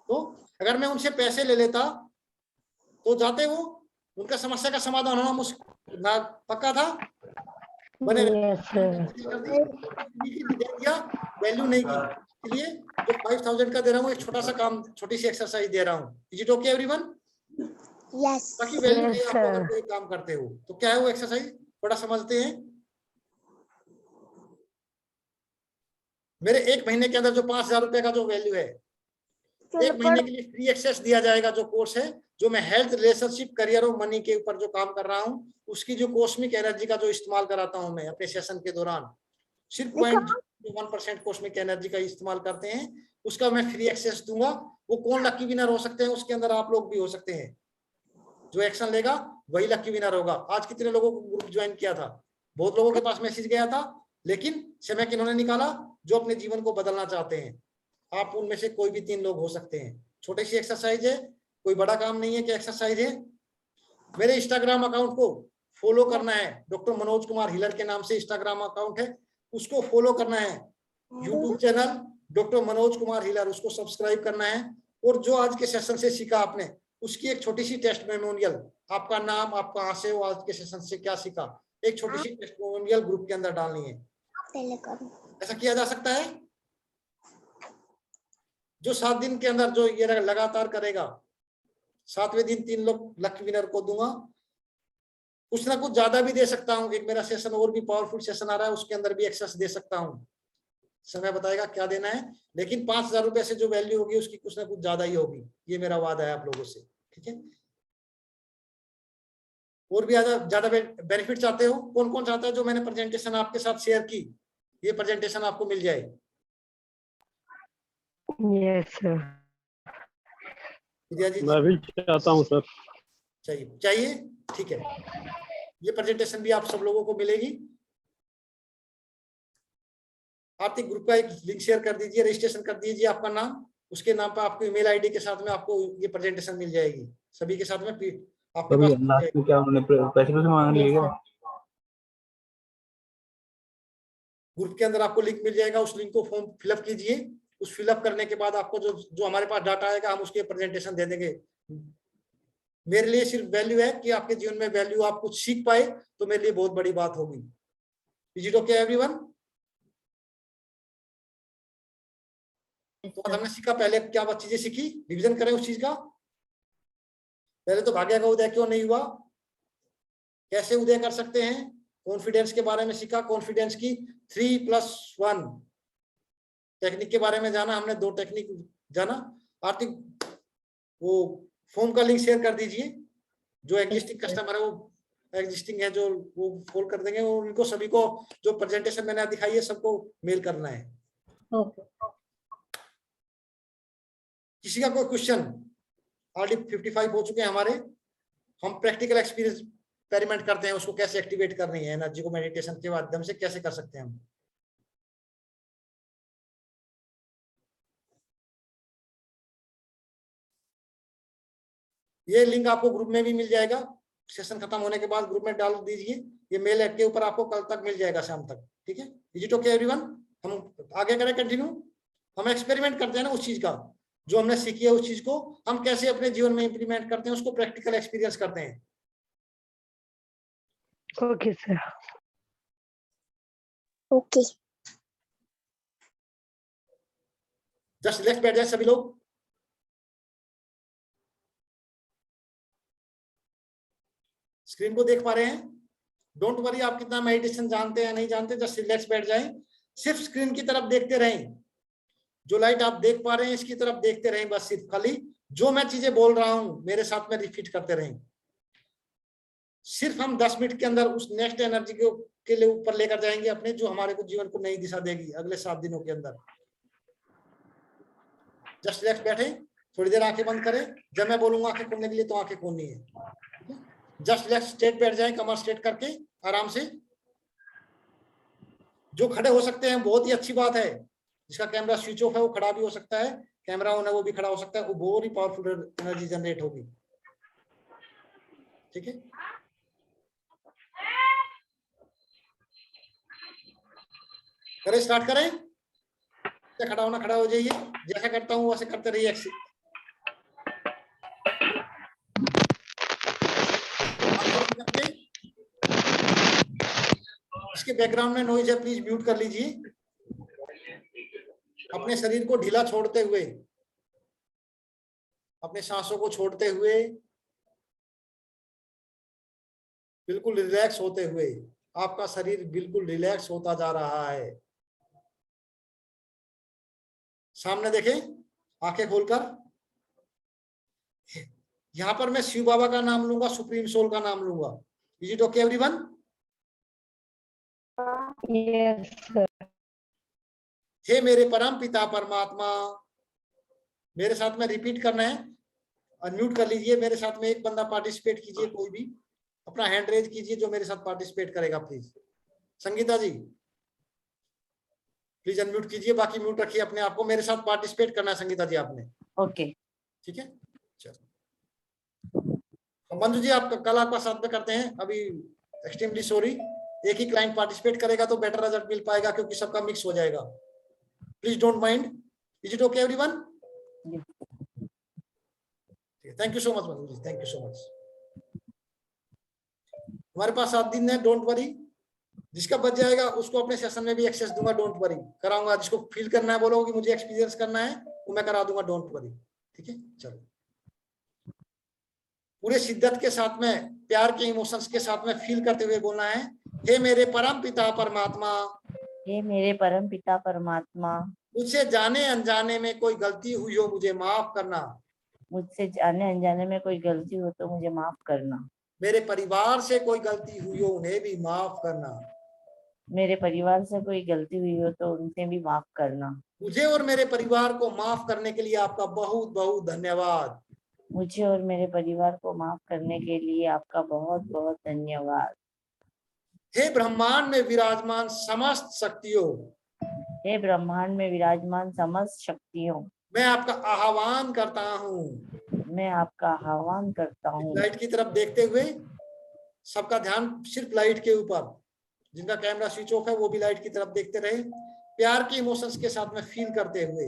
तो अगर मैं उनसे पैसे ले लेता तो जाते वो, उनका समस्या का समाधान होना पक्का था। मैंने वैल्यू नहीं की, इसलिए जो 5000 का दे रहा हूँ एक छोटा सा काम, छोटी सी एक्सरसाइज दे रहा हूँ। Is it okay everyone? Yes. ताकि वैल्यू नहीं आपको अगर कोई काम करते हो तो। क्या है वो एक्सरसाइज, बड़ा समझते हैं। मेरे 1 महीने के अंदर जो 5000 रुपए का जो वैल्यू है, 1 महीने के लिए फ्री एक्सेस दिया जाएगा। जो कोर्स है, जो मैं हेल्थ, रिलेशनशिप, करियर और मनी के ऊपर जो काम कर रहा हूँ, उसकी जो कॉस्मिक एनर्जी का जो इस्तेमाल कराता हूँ मैं अपने सेशन के दौरान, सिर्फ 0.1% कॉस्मिक एनर्जी का इस्तेमाल करते हैं, उसका मैं फ्री एक्सेस दूंगा। वो कौन लकी विनर हो सकते हैं? उसके अंदर आप लोग भी हो सकते हैं। जो एक्शन लेगा वही लकी विनर होगा। आज कितने लोगों को ग्रुप ज्वाइन किया था? बहुत लोगों के पास मैसेज गया था, लेकिन समय किन्होंने निकाला? जो अपने जीवन को बदलना चाहते हैं। आप उनमें से कोई भी 3 लोग हो सकते हैं। छोटी सी एक्सरसाइज है, कोई बड़ा काम नहीं है कि एक्सरसाइज है। मेरे इंस्टाग्राम अकाउंट को फॉलो करना है, डॉक्टर मनोज कुमार हिलर के नाम से इंस्टाग्राम अकाउंट है, उसको फॉलो करना है। YouTube channel doctor Manoj Kumar healer, उसको सब्सक्राइब करना है। और जो आज के सेशन से सीखा आपने, उसकी एक छोटी सी टेस्ट मेमोरियल, आपका नाम, आप कहाँ से हो, आज के सेशन से क्या सीखा, एक छोटी सी टेस्ट मेमोरियल ग्रुप के अंदर डालनी है। ऐसा किया जा सकता है। जो 7 दिन के अंदर जो ये लगातार करेगा, 7वें दिन 3 लोग लकी विनर को दूंगा। कुछ ना कुछ ज्यादा भी दे सकता हूँ। एक मेरा सेशन और भी पावरफुल सेशन आ रहा है, उसके अंदर भी एक्सेस दे सकता हूँ। समय बताएगा क्या देना है, लेकिन 5000 रुपए से जो वैल्यू होगी उसकी कुछ ना कुछ ज्यादा ही होगी। ये मेरा वादा है आप लोगों से, ठीक है? और भी ज्यादा बेनिफिट चाहते हो? कौन कौन चाहता है जो मैंने प्रेजेंटेशन आपके साथ शेयर की, ये प्रेजेंटेशन आपको मिल जाए? Yes sir. विद्या जी, मैं भी चाहता हूँ सर। चाहिए, ठीक है। ये प्रेजेंटेशन भी आप सब लोगों को मिलेगी। आर्थिक ग्रुप का एक लिंक शेयर कर दीजिए, रजिस्ट्रेशन कर दीजिए अपना नाम, उसके नाम पर आपको ईमेल आईडी के साथ में आपको ये प्रेजेंटेशन मिल जाएगी। सभी के साथ में आपके पास लास्ट में क्या उन्होंने पैसे मांग लिए क्या? ग्रुप के अंदर आपको लिंक मिल जाएगा, उस लिंक को फॉर्म फिलअप कीजिए। उस फिलअप करने के बाद आपको जो हमारे पास डाटा आएगा, हम उसके प्रेजेंटेशन दे देंगे। मेरे लिए सिर्फ वैल्यू है कि आपके जीवन में वैल्यू, आप कुछ सीख पाए तो मेरे लिए बहुत बड़ी बात होगी। Is it okay everyone? तो हमने सीखा, पहले क्या चीजें सीखी, रिवीजन करें उस चीज का। पहले तो भाग्य का उदय क्यों नहीं हुआ, कैसे उदय कर सकते हैं, कॉन्फिडेंस के बारे में सीखा, कॉन्फिडेंस की 3+1 टेक्निक के बारे में जाना हमने, 2 टेक्निक जाना। आर्थिक वो फॉर्म का लिंक शेयर कर दीजिए, जो एग्जिस्टिंग कस्टमर है वो एग्जिस्टिंग है जो वो फोल्ड कर देंगे, और उनको सभी को जो प्रेजेंटेशन मैंने दिखाई है सबको मेल करना है। ओके। किसी का कोई क्वेश्चन? ऑलरेडी 55 हो चुके हैं हमारे। हम प्रैक्टिकल एक्सपेरिमेंट करते हैं, उसको कैसे एक्टिवेट करनी है एनर्जी को मेडिटेशन के माध्यम से कैसे कर सकते हैं हम। ये लिंक आपको ग्रुप में भी मिल जाएगा, सेशन खत्म होने के बाद ग्रुप में डाल दीजिए। ये मेल ऐप के ऊपर आपको कल तक मिल जाएगा, शाम तक। ठीक है, इज इट ओके एवरीवन? हम आगे करें कंटिन्यू। हम एक्सपेरिमेंट करते हैं ना उस चीज का, जो हमने सीखी है उस चीज को हम कैसे अपने जीवन में इंप्लीमेंट करते हैं, उसको प्रैक्टिकल एक्सपीरियंस करते हैं। Okay sir. Okay. Just relax बैठ जाए सभी लोग। स्क्रीन को देख पा रहे हैं? डोंट वरी आप कितना मेडिटेशन जानते हैं नहीं जानते, जस्ट रिलैक्स बैठ जाएं। सिर्फ स्क्रीन की तरफ देखते रहें, जो लाइट आप देख पा रहे हैं इसकी तरफ देखते रहें। बस सिर्फ खाली जो मैं चीजें बोल रहा हूं मेरे साथ में रिपीट करते रहें। सिर्फ हम 10 मिनट के अंदर उस नेक्स्ट एनर्जी के लिए ऊपर लेकर जाएंगे अपने, जो हमारे को जीवन को नई दिशा देगी अगले 7 दिनों के अंदर। जस्ट रिलैक्स बैठे, थोड़ी देर आंखें बंद करें। जब मैं बोलूंगा आंखें खोलने के लिए तो आंखें खोलनी है। जस्ट रिलैक्स, स्ट्रेट बैठ जाएं, कमर स्ट्रेट करके आराम से। जो खड़े हो सकते हैं बहुत ही अच्छी बात है। जिसका कैमरा स्विच ऑफ है वो खड़ा भी हो सकता है, कैमरा ऑन है वो भी खड़ा हो सकता है। वो बहुत ही पावरफुल एनर्जी जनरेट होगी। ठीक है, करें, स्टार्ट करें। खड़ा होना, खड़ा हो जाइए। जैसा करता हूँ वैसे करते रहिए। इसके बैकग्राउंड में नॉइज है, प्लीज म्यूट कर लीजिए। अपने शरीर को ढीला छोड़ते हुए, अपने सांसों को छोड़ते हुए, बिल्कुल रिलैक्स होते हुए, आपका शरीर बिल्कुल रिलैक्स होता जा रहा है। सामने देखें, आंखें खोलकर। यहां पर मैं शिव बाबा का नाम लूंगा, सुप्रीम सोल का नाम लूंगा। Is it okay everyone? Yes sir. हे मेरे परम पिता परमात्मा, मेरे साथ में रिपीट करना है। अनम्यूट कर लीजिए, मेरे साथ में एक बंदा पार्टिसिपेट कीजिए, कोई भी अपना हैंड रेज कीजिए जो मेरे साथ पार्टिसिपेट करेगा please. Sangeeta ji please unmute कीजिए, बाकी म्यूट रखिए अपने आप को। मेरे साथ पार्टिसिपेट करना है संगीता जी आपने। ओके। ठीक है, चलो मंजू जी आप कल आपका साथ में करते हैं। अभी एक्सट्रीमली सॉरी, एक ही क्लाइंट पार्टिसिपेट करेगा तो बेटर रिजल्ट मिल पाएगा, क्योंकि सबका मिक्स हो जाएगा। Please don't mind. Is it okay everyone? Thank you so much Manju ji, thank you so much. हमारे पास 7 दिन है, डोंट वरी। जिसका बच जाएगा उसको अपने सेशन में भी एक्सेस दूंगा, डोंट वरी, कराऊंगा। जिसको फील करना है, बोलोगे मुझे एक्सपीरियंस करना है, वो मैं करा दूंगा, डोंट वरी। ठीक है, चलो। पूरे शिद्दत के साथ में, प्यार के इमोशंस के साथ में फील करते हुए बोलना है, हे मेरे परम पिता परमात्मा, हे मेरे परम पिता परमात्मा, मुझसे जाने अनजाने में कोई गलती हुई हो मुझे माफ करना। मुझसे जाने अनजाने में कोई गलती हो तो मुझे माफ करना। मेरे परिवार से कोई गलती हुई हो उन्हें भी माफ करना। मेरे परिवार से कोई गलती हुई हो तो उनसे भी माफ करना। मुझे और मेरे परिवार को माफ करने के लिए आपका बहुत बहुत धन्यवाद। मुझे और मेरे परिवार को माफ करने के लिए आपका बहुत बहुत धन्यवाद। हे ब्रह्मांड में विराजमान समस्त शक्तियों, हे ब्रह्मांड में विराजमान समस्त शक्तियों, मैं आपका आह्वान करता हूँ। मैं आपका आह्वान करता हूँ। लाइट की तरफ देखते हुए सबका ध्यान सिर्फ लाइट के ऊपर। जिनका कैमरा स्विच ऑफ है वो भी लाइट की तरफ देखते रहे, प्यार के इमोशंस के साथ में फील करते हुए।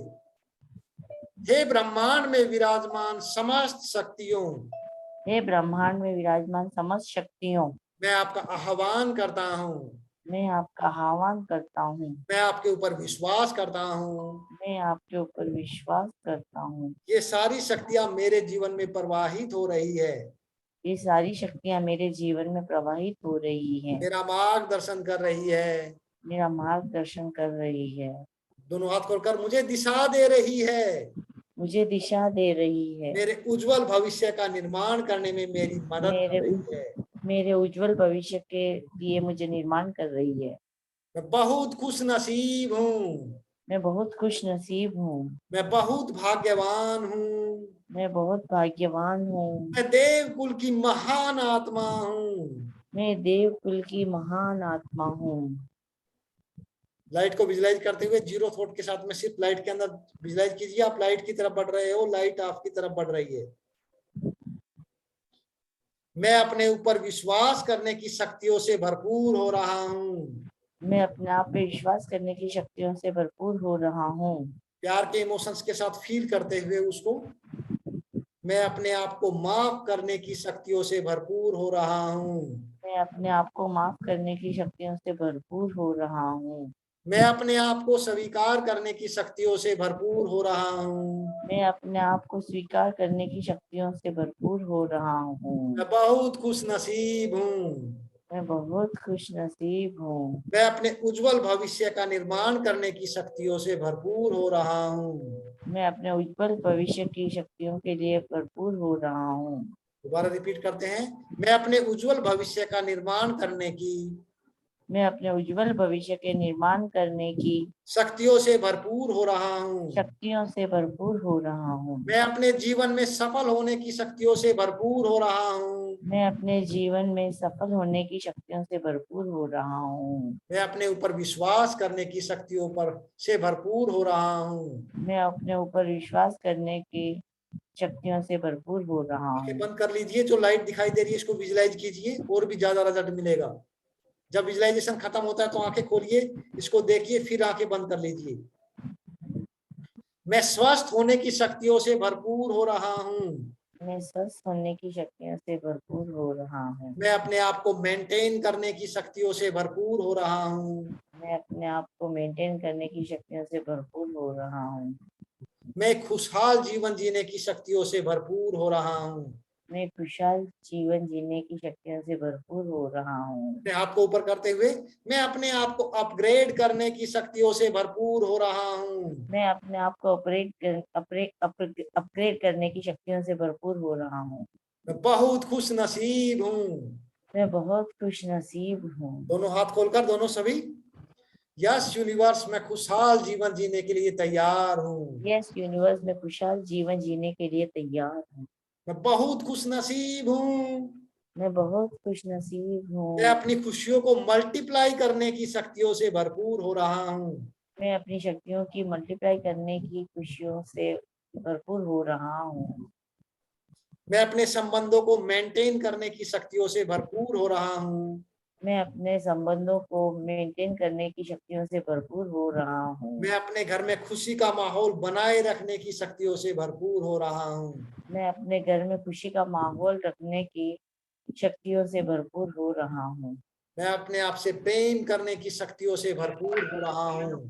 हे ब्रह्मांड में विराजमान समस्त शक्तियों, हे ब्रह्मांड में विराजमान समस्त शक्तियों, मैं आपका आह्वान करता हूँ। मैं आपका आह्वान करता हूँ। मैं आपके ऊपर विश्वास करता हूँ। मैं आपके ऊपर विश्वास करता हूँ। ये सारी शक्तियां मेरे जीवन में प्रवाहित हो रही है। ये सारी शक्तियाँ मेरे जीवन में प्रवाहित हो रही हैं। मेरा मार्गदर्शन कर रही है। मेरा मार्गदर्शन कर रही है। दोनों हाथ खोलकर मुझे दिशा दे रही है। मुझे दिशा दे रही है, मेरे उज्जवल भविष्य का निर्माण करने में मेरी मदद कर रही है। मेरे उज्जवल भविष्य के लिए मुझे निर्माण कर रही है। मैं बहुत खुश नसीब हूँ, मैं बहुत खुश नसीब हूँ, मैं बहुत भाग्यवान हूँ, मैं बहुत भाग्यवान हूँ, मैं देव कुल की महान आत्मा हूँ। मैं देव कुल की महान आत्मा हूँ। लाइट को विजुलाइज करते हुए जीरो थॉट के साथ में सिर्फ लाइट के अंदर विजुलाइज कीजिए, आप लाइट की तरफ बढ़ रहे हो, लाइट आपकी तरफ बढ़ रही है। मैं अपने ऊपर विश्वास करने की शक्तियों से भरपूर हो रहा हूँ। मैं अपने आप पे विश्वास करने की शक्तियों से भरपूर हो रहा हूँ। प्यार के इमोशंस के साथ फील करते हुए उसको, मैं अपने आप को माफ करने की शक्तियों से भरपूर हो रहा हूँ। मैं अपने आप को माफ करने की शक्तियों से भरपूर हो रहा हूँ। मैं अपने आप को स्वीकार करने की शक्तियों से भरपूर हो रहा हूँ। मैं अपने आप को स्वीकार करने की शक्तियों से भरपूर हो रहा हूँ। मैं बहुत खुश नसीब हूँ, मैं बहुत खुश नसीब हूँ। मैं अपने उज्जवल भविष्य का निर्माण करने की शक्तियों से भरपूर हो रहा हूँ। मैं अपने उज्जवल भविष्य की शक्तियों के लिए भरपूर हो रहा हूँ। दोबारा रिपीट करते हैं, मैं अपने उज्जवल भविष्य का निर्माण करने की मैं अपने उज्जवल भविष्य के निर्माण करने की शक्तियों से भरपूर हो रहा हूँ। शक्तियों से भरपूर हो रहा हूँ। मैं अपने जीवन में सफल होने की शक्तियों से भरपूर हो रहा हूँ। मैं अपने जीवन में सफल होने की शक्तियों से भरपूर हो रहा हूँ। मैं अपने ऊपर विश्वास करने की शक्तियों पर से भरपूर हो रहा हूँ। मैं अपने ऊपर विश्वास करने की शक्तियों से भरपूर हो रहा आंखें हूँ। बंद कर लीजिए, जो लाइट दिखाई दे रही है इसको विजुलाइज कीजिए और भी ज्यादा रिजल्ट मिलेगा। जब विजुलाइजेशन खत्म होता है तो आंखें खोलिए, इसको देखिए, फिर आंखें बंद कर लीजिए। मैं स्वस्थ होने की शक्तियों से भरपूर हो रहा हूँ। मैं स्वस्थ होने की शक्तियों से भरपूर हो रहा हूँ। मैं अपने आप को मेंटेन करने की शक्तियों से भरपूर हो रहा हूँ। मैं अपने आप को मेंटेन करने की शक्तियों से भरपूर हो रहा हूँ। मैं खुशहाल जीवन जीने की शक्तियों से भरपूर हो रहा हूँ। मैं खुशहाल जीवन जीने की शक्तियों से भरपूर हो रहा हूँ। अपने हाथ को ऊपर करते हुए, मैं अपने आप को अपग्रेड करने की शक्तियों से भरपूर हो रहा हूँ। मैं अपने आप को अपग्रेड करने की शक्तियों से भरपूर हो रहा हूँ। मैं बहुत खुश नसीब हूँ। मैं बहुत खुश नसीब हूँ। दोनों हाथ खोलकर, दोनों सभी, यस यूनिवर्स, मैं खुशहाल जीवन जीने के लिए तैयार हूँ। यस यूनिवर्स, मैं खुशहाल जीवन जीने के लिए तैयार हूँ। मैं बहुत खुश नसीब हूँ। मैं बहुत खुश नसीब हूँ। मैं अपनी खुशियों को मल्टीप्लाई करने की शक्तियों से भरपूर हो रहा हूँ। मैं अपनी शक्तियों की मल्टीप्लाई करने की खुशियों से भरपूर हो रहा हूँ। मैं अपने संबंधों को मेंटेन करने की शक्तियों से भरपूर हो रहा हूँ। मैं अपने संबंधों को मेंटेन करने की शक्तियों से भरपूर हो रहा हूँ। मैं अपने घर में खुशी का माहौल बनाए रखने की शक्तियों से भरपूर हो रहा हूँ। मैं अपने घर में खुशी का माहौल रखने की शक्तियों से भरपूर हो रहा हूँ। मैं अपने आप से प्रेम करने की शक्तियों से भरपूर हो रहा हूँ।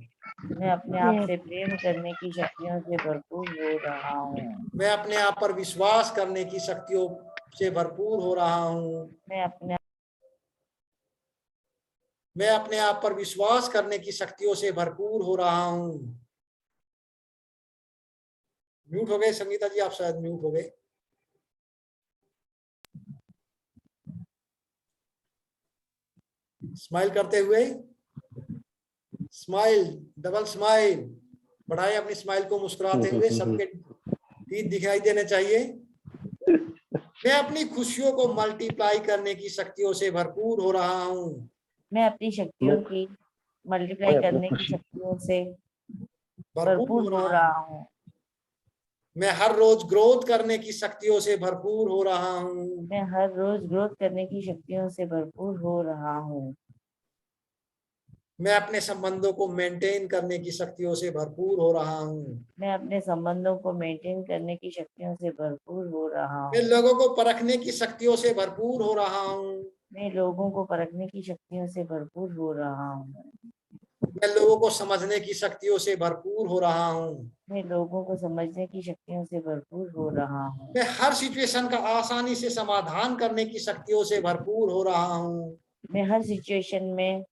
मैं अपने आप से प्रेम करने की शक्तियों से भरपूर हो रहा हूँ। मैं अपने आप पर विश्वास करने की शक्तियों से भरपूर हो रहा हूँ। मैं अपने आप पर विश्वास करने की शक्तियों से भरपूर हो रहा हूँ। म्यूट हो गए संगीता जी, आप शायद म्यूट हो गए। स्माइल करते हुए, स्माइल, डबल स्माइल बढ़ाए अपनी स्माइल को, मुस्कुराते हुए, सबके टीथ दिखाई देने चाहिए। मैं अपनी खुशियों को मल्टीप्लाई करने की शक्तियों से भरपूर हो रहा हूँ। मैं अपनी शक्तियों की मल्टीप्लाई करने की शक्तियों से भरपूर हो रहा हूँ। मैं हर रोज ग्रोथ करने की शक्तियों से भरपूर हो रहा हूँ। मैं हर रोज ग्रोथ करने की शक्तियों से भरपूर हो रहा हूँ। मैं अपने संबंधों को मेंटेन करने की शक्तियों से भरपूर हो रहा हूँ। मैं अपने संबंधों को मेंटेन करने की शक्तियों से भरपूर हो रहा मैं हूँ। लोगों को परखने की शक्तियों से भरपूर हो रहा हूँ। मैं लोगों को परखने की शक्तियों से भरपूर हो रहा हूँ। मैं लोगों को समझने की शक्तियों से भरपूर हो रहा हूँ। मैं लोगों को समझने की शक्तियों से भरपूर हो रहा हूँ। मैं हर सिचुएशन का आसानी से समाधान करने की शक्तियों से भरपूर हो रहा हूँ। मैं हर सिचुएशन में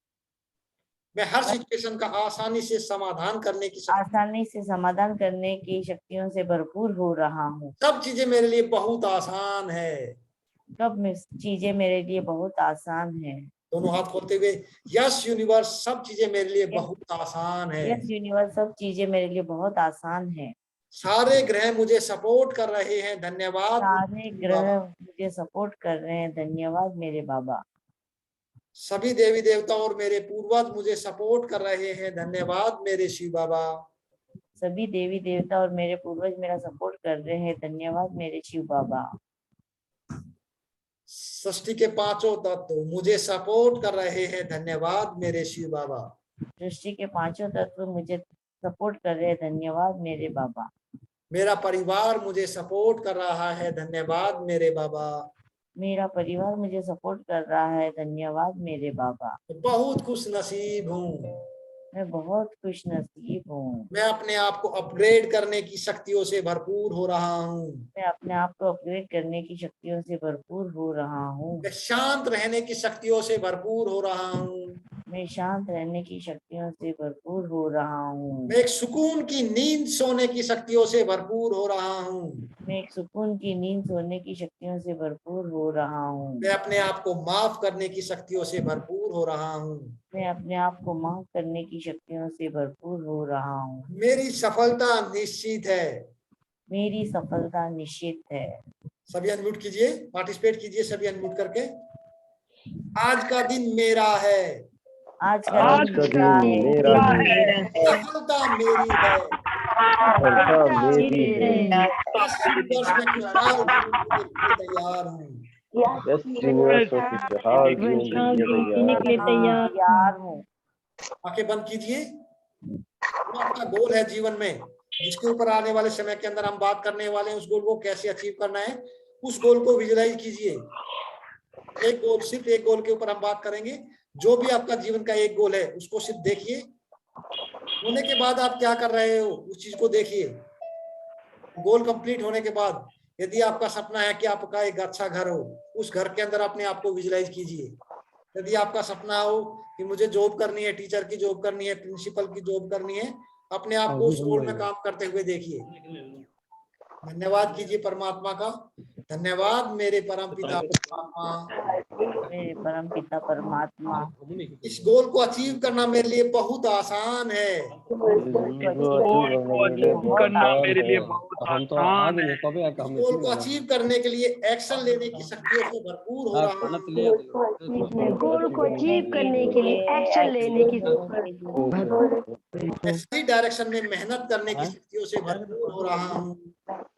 मैं हर सिचुएशन का आसानी से समाधान करने की शक्ति, आसानी से समाधान करने की शक्तियों से भरपूर हो रहा हूँ। सब चीजें मेरे लिए बहुत आसान है। सब चीजें मेरे लिए बहुत आसान है। दोनों हाथ खोलते हुए, यस यूनिवर्स, सब चीजें मेरे लिए बहुत आसान है। यस यूनिवर्स, सब चीजें मेरे लिए बहुत आसान है। सारे ग्रह मुझे सपोर्ट कर रहे हैं, धन्यवाद सारे ग्रह मुझे सपोर्ट कर रहे हैं, धन्यवाद मेरे बाबा। सभी देवी देवता और मेरे पूर्वज मुझे सपोर्ट कर रहे हैं, धन्यवाद मेरे शिव बाबा। सभी देवी देवता और मेरे पूर्वज मेरा सपोर्ट कर रहे हैं, धन्यवाद मेरे शिव बाबा। सृष्टि के पांचों तत्व मुझे सपोर्ट कर रहे हैं, धन्यवाद मेरे शिव बाबा। सृष्टि के पांचों तत्व मुझे सपोर्ट कर रहे हैं, धन्यवाद मेरे बाबा। मेरा परिवार मुझे सपोर्ट कर रहा है, धन्यवाद मेरे बाबा। मेरा परिवार मुझे सपोर्ट कर रहा है, धन्यवाद मेरे बाबा। बहुत खुश नसीब हूँ। मैं बहुत खुश नसीब हूँ। मैं अपने आप को अपग्रेड करने की शक्तियों से भरपूर हो रहा हूँ। मैं अपने आप को अपग्रेड करने की शक्तियों से भरपूर हो रहा हूँ। मैं शांत रहने की शक्तियों से भरपूर हो रहा हूँ। मैं शांत रहने की शक्तियों से भरपूर हो रहा हूँ। मैं एक सुकून की नींद सोने की शक्तियों से भरपूर हो रहा हूँ। मैं एक सुकून की नींद सोने की शक्तियों से भरपूर हो रहा हूँ। मैं अपने आप को माफ करने की शक्तियों से भरपूर हो रहा हूँ। मैं अपने आप को माफ करने की शक्तियों से भरपूर हो रहा हूँ। मेरी सफलता निश्चित है। मेरी सफलता निश्चित है। सभी अनम्यूट कीजिए, पार्टिसिपेट कीजिए सभी अनम्यूट करके। आज का दिन मेरा है। आज का आज का दिन मेरा है, सफलता मेरी है। सफलता मेरी है। 10 वर्ष में खुशहाल जीने के लिए तैयार हूँ। यस यूनिवर्स और खुशहाल जीवन जीने के लिए तैयार हूँ। आंखें बंद कीजिए। जो आपका गोल है जीवन में, जिसके ऊपर आने वाले समय के अंदर हम बात करने वाले हैं, उस गोल को कैसे अचीव करना है, उस गोल को विजुलाइज कीजिए। एक गोल, सिर्फ एक गोल के ऊपर हम बात करेंगे। जो भी आपका जीवन का एक गोल है, उसको सिर्फ देखिए। होने के बाद आप क्या कर रहे हो, उस चीज को देखिए। गोल कंप्लीट होने के बाद, यदि आपका सपना है कि आपका एक अच्छा घर हो, उस घर के अंदर अपने आप को विजुलाइज कीजिए। यदि आपका सपना हो कि मुझे जॉब करनी है, टीचर की जॉब करनी है, प्रिंसिपल की जॉब करनी है, अपने आप को उस गोल में काम करते हुए देखिए। धन्यवाद कीजिए परमात्मा का। धन्यवाद मेरे परम पिता परमात्मा। मेरे परम पिता परमात्मा, इस गोल को अचीव करना मेरे लिए बहुत आसान है। करना मेरे लिए बहुत आसान है। इस गोल को अचीव करने के लिए एक्शन लेने की शक्तियों से भरपूर हो रहा हूँ। गोल को अचीव करने के लिए एक्शन लेने की मैं सही डायरेक्शन में मेहनत करने की शक्तियों से भरपूर हो रहा हूँ।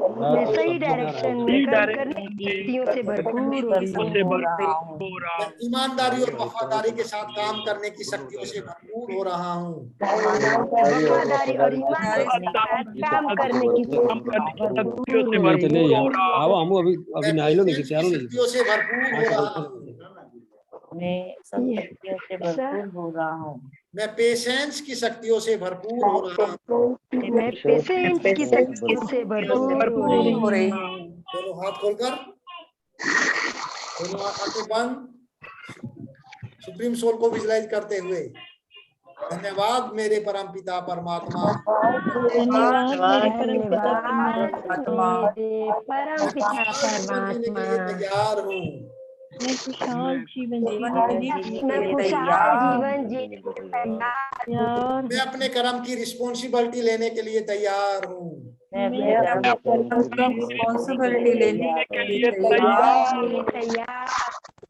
मैं सही डायरेक्शन में काम करने की शक्तियों से भरपूर हो रहा हूँ। मैं ईमानदारी और वफादारी के साथ काम करने की शक्तियों से भरपूर हो रहा हूँ। वफादारी और ईमानदारी के साथ काम करने की शक्तियों से भरपूर हो रहा हूँ। मैं शक्तियों से भरपूर हो रहा हूँ। मैं सब शक्तियों से भरपूर हो रहा हूँ। मैं पेशेंस की शक्तियों से भरपूर हो रहा हूँ। मैं पेशेंस की शक्तियों से भरपूर हो रही हूँ। दोनों हाथ खोलकर, दोनों आंखें बंद, सुप्रीम सोल को विजुलाइज करते हुए, धन्यवाद मेरे परम पिता परमात्मा। धन्यवाद मेरे परम पिता परमात्मा। तैयार हूँ। मैं खुशहाल जीवन मैं खुशहाल जीवन जीने के लिए तैयार। मैं अपने कर्म की रिस्पॉन्सिबिलिटी लेने के लिए तैयार हूँ। मैं अपने रिस्पॉन्सिबिलिटी लेने के लिए तैयार।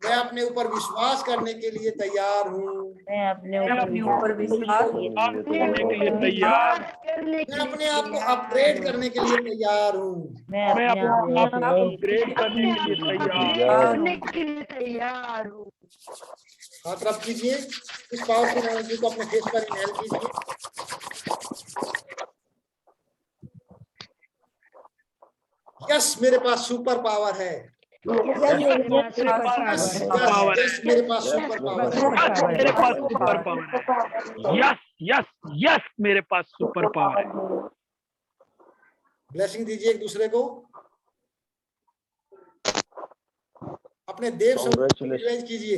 मैं अपने ऊपर विश्वास करने के लिए तैयार हूँ। मैं अपने ऊपर विश्वास करने के लिए तैयार। मैं अपने आप को अपग्रेड करने के लिए तैयार हूँ। मैं मैं अपने आप अपने आप को अपग्रेड करने के लिए तैयार हूँ। हाथ रब कीजिए। इस पावरफुल एनर्जी को अपने फेस पर इनहेल कीजिए। यस, मेरे पास सुपर पावर है। मेरे पास सुपर पावर है। यस यस यस, मेरे पास सुपर पावर है। ब्लेसिंग दीजिए एक दूसरे को। अपने देव स्वरूप को विजुलाइज कीजिए।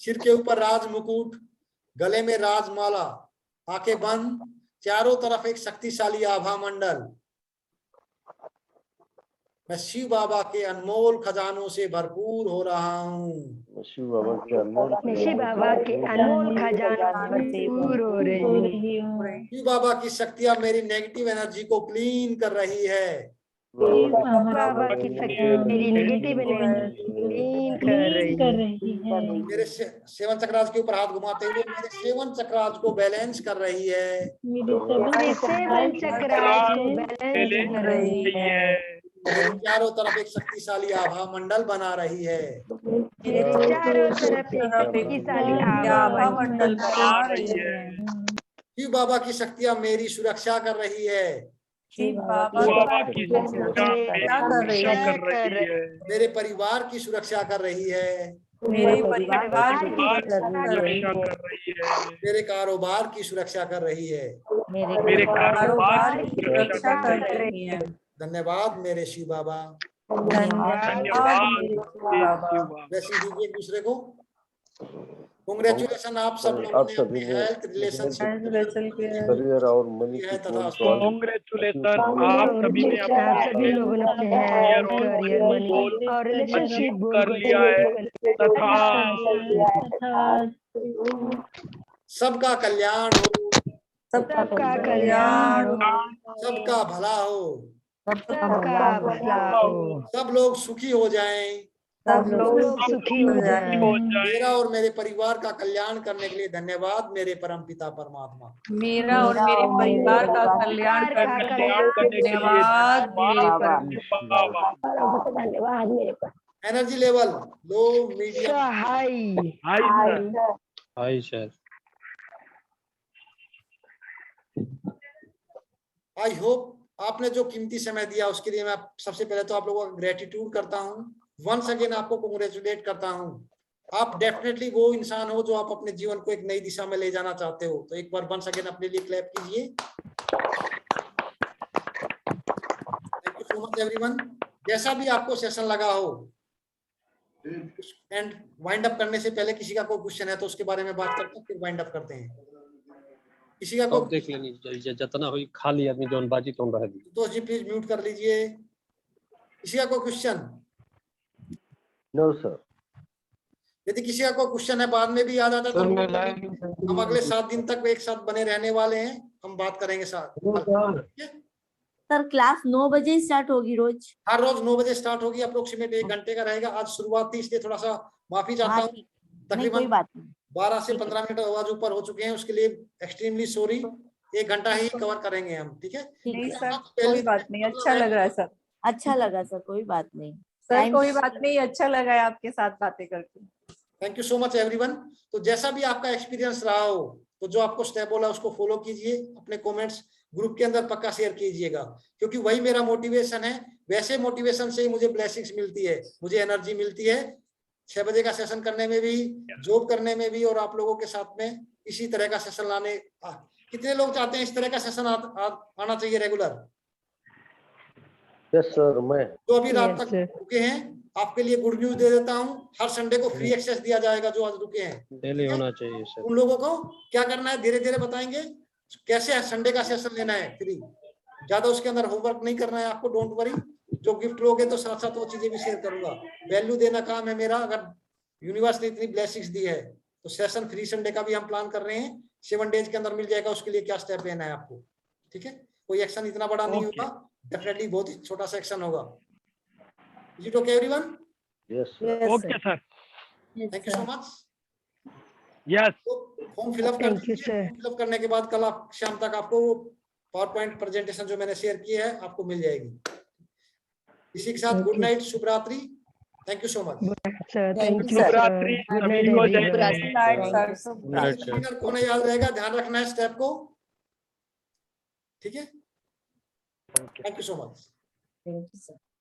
सिर के ऊपर राज मुकुट, गले में राजमाला, आंखें बंद, चारों तरफ एक शक्तिशाली आभा मंडल। मैं शिव बाबा के अनमोल खजानों से भरपूर हो रहा हूँ। शिव बाबा के अनमोल मैं शिव बाबा के अनमोल खजानों से भरपूर हो रही हूँ। शिव बाबा की शक्तियां मेरी नेगेटिव एनर्जी को क्लीन कर रही है। बाबा की शक्ति मेरी नेगेटिव एनर्जी क्लीन कर रही है। मेरे सेवन चक्रास के ऊपर हाथ घुमाते हुए मेरे सेवन चक्रास को बैलेंस कर रही है। मेरे सेवन चक्रास को बैलेंस कर रही है। मेरे चारों तरफ एक शक्तिशाली आभा मंडल बना रही है। मेरे चारों तरफ एक शक्तिशाली आभा मंडल बना रही है। शिव बाबा की शक्तियां मेरी सुरक्षा कर रही है। शिव बाबा की सुरक्षा कर रही है। मेरे परिवार की सुरक्षा कर रही है। मेरे परिवार की सुरक्षा कर रही है। मेरे कारोबार की सुरक्षा कर रही है। मेरे कारोबार की सुरक्षा कर रही है। धन्यवाद मेरे शिव बाबा। धन्यवाद शिव बाबा। वैसे दीजिए एक दूसरे को। कांग्रेचुलेशन आप सब लोगों ने अपने हेल्थ रिलेशनशिप करियर और मनी की कांग्रेचुलेशन आप सभी ने सभी लोगों ने अपने हेल्थ, करियर, मनी और रिलेशनशिप कर लिया है तथा सबका कल्याण हो, सबका कल्याण हो, सबका भला हो, सबका भला हो, सब लोग सुखी हो जाएं। सब लोग सुखी हो जाएं। मेरा और मेरे परिवार का कल्याण करने के लिए धन्यवाद मेरे परम पिता परमात्मा। मेरा और मेरे परिवार का कल्याण करने के लिए धन्यवाद मेरे धन्यवाद मेरे energy level low, medium, high. High sir. I hope आपने जो कीमती समय दिया उसके लिए मैं सबसे पहले तो आप लोगों का ग्रेटिट्यूड करता हूँ। वंस अगेन आपको कांग्रेचुलेट करता हूँ। आप डेफिनेटली वो इंसान हो जो आप अपने जीवन को एक नई दिशा में ले जाना चाहते हो। तो एक बार वंस अगेन अपने लिए क्लैप कीजिए। Thank you so much everyone. जैसा भी आपको सेशन लगा हो, एंड वाइंड अप करने से पहले किसी का कोई क्वेश्चन है तो उसके बारे में बात करते हैं, फिर वाइंड अप करते हैं। किसी का कोई देख लेनी चाहिए जितना हुई खाली आदमी जोन बाजी तो रह दी। तो जी प्लीज म्यूट कर लीजिए। किसी का कोई क्वेश्चन? No sir. यदि किसी का कोई क्वेश्चन है बाद में भी याद आता तो हम अगले 7 दिन तक एक साथ बने रहने वाले हैं। हम बात करेंगे साथ। सर क्लास 9 बजे स्टार्ट होगी रोज? हर रोज 9 बजे स्टार्ट होगी। अप्रोक्सीमेट 1 घंटे का रहेगा। आज शुरुआत थी इसलिए थोड़ा सा माफी चाहता हूँ। तकरीबन 12 से 15 मिनट आवाज ऊपर हो चुके हैं, उसके लिए एक्सट्रीमली सॉरी। 1 घंटा ही कवर करेंगे हम, ठीक है? नहीं सर कोई बात नहीं, अच्छा लग रहा है सर। अच्छा लगा सर, कोई बात नहीं सर, कोई बात नहीं, अच्छा लगा है आपके साथ बातें करके। Thank you so much everyone. तो जैसा भी आपका एक्सपीरियंस रहा हो, तो जो आपको स्टेप बोला उसको फॉलो कीजिए। अपने कमेंट्स ग्रुप के अंदर पक्का शेयर कीजिएगा, क्योंकि वही मेरा मोटिवेशन है। वैसे मोटिवेशन से ही मुझे ब्लेसिंग्स मिलती है, मुझे एनर्जी मिलती है 6 बजे का सेशन करने में भी, जॉब करने में भी, और आप लोगों के साथ में इसी तरह का सेशन लाने। कितने लोग चाहते हैं इस तरह का सेशन आना चाहिए रेगुलर? Yes sir. मैं जो अभी रात तक रुके हैं आपके लिए गुड न्यूज दे देता हूँ। हर संडे को फ्री एक्सेस दिया जाएगा जो आज रुके हैं। डेली होना चाहिए सर। उन लोगों को क्या करना है धीरे धीरे बताएंगे कैसे संडे का सेशन लेना है फ्री। ज्यादा उसके अंदर होमवर्क नहीं करना है आपको, डोंट वरी। जो गिफ्ट लोगे तो साथ साथ वो चीजें भी शेयर करूंगा। वैल्यू देना काम है मेरा। अगर यूनिवर्स ने इतनी ब्लेसिंग्स दी है तो सेशन फ्री संडे का भी हम प्लान कर रहे हैं। 7 डेज के अंदर मिल जाएगा। उसके लिए क्या स्टेप लेना है आपको, ठीक है? कोई एक्शन इतना बड़ा नहीं होगा, डेफिनेटली बहुत ही छोटा सा एक्शन होगा। Is it okay everyone? Yes okay sir. Thank you so much. Yes. Form fill up कर दीजिए। फिलअप करने के बाद कल आप शाम तक आपको पावर पॉइंट प्रेजेंटेशन जो मैंने शेयर की है आपको मिल जाएगी। इसी के साथ गुड नाइट, शुभ रात्रि। Thank you so much. शुभ रात्रि सभी को। जय कौन याद रहेगा, ध्यान रखना है स्टेप को, ठीक है? Thank you so much. Thank you sir.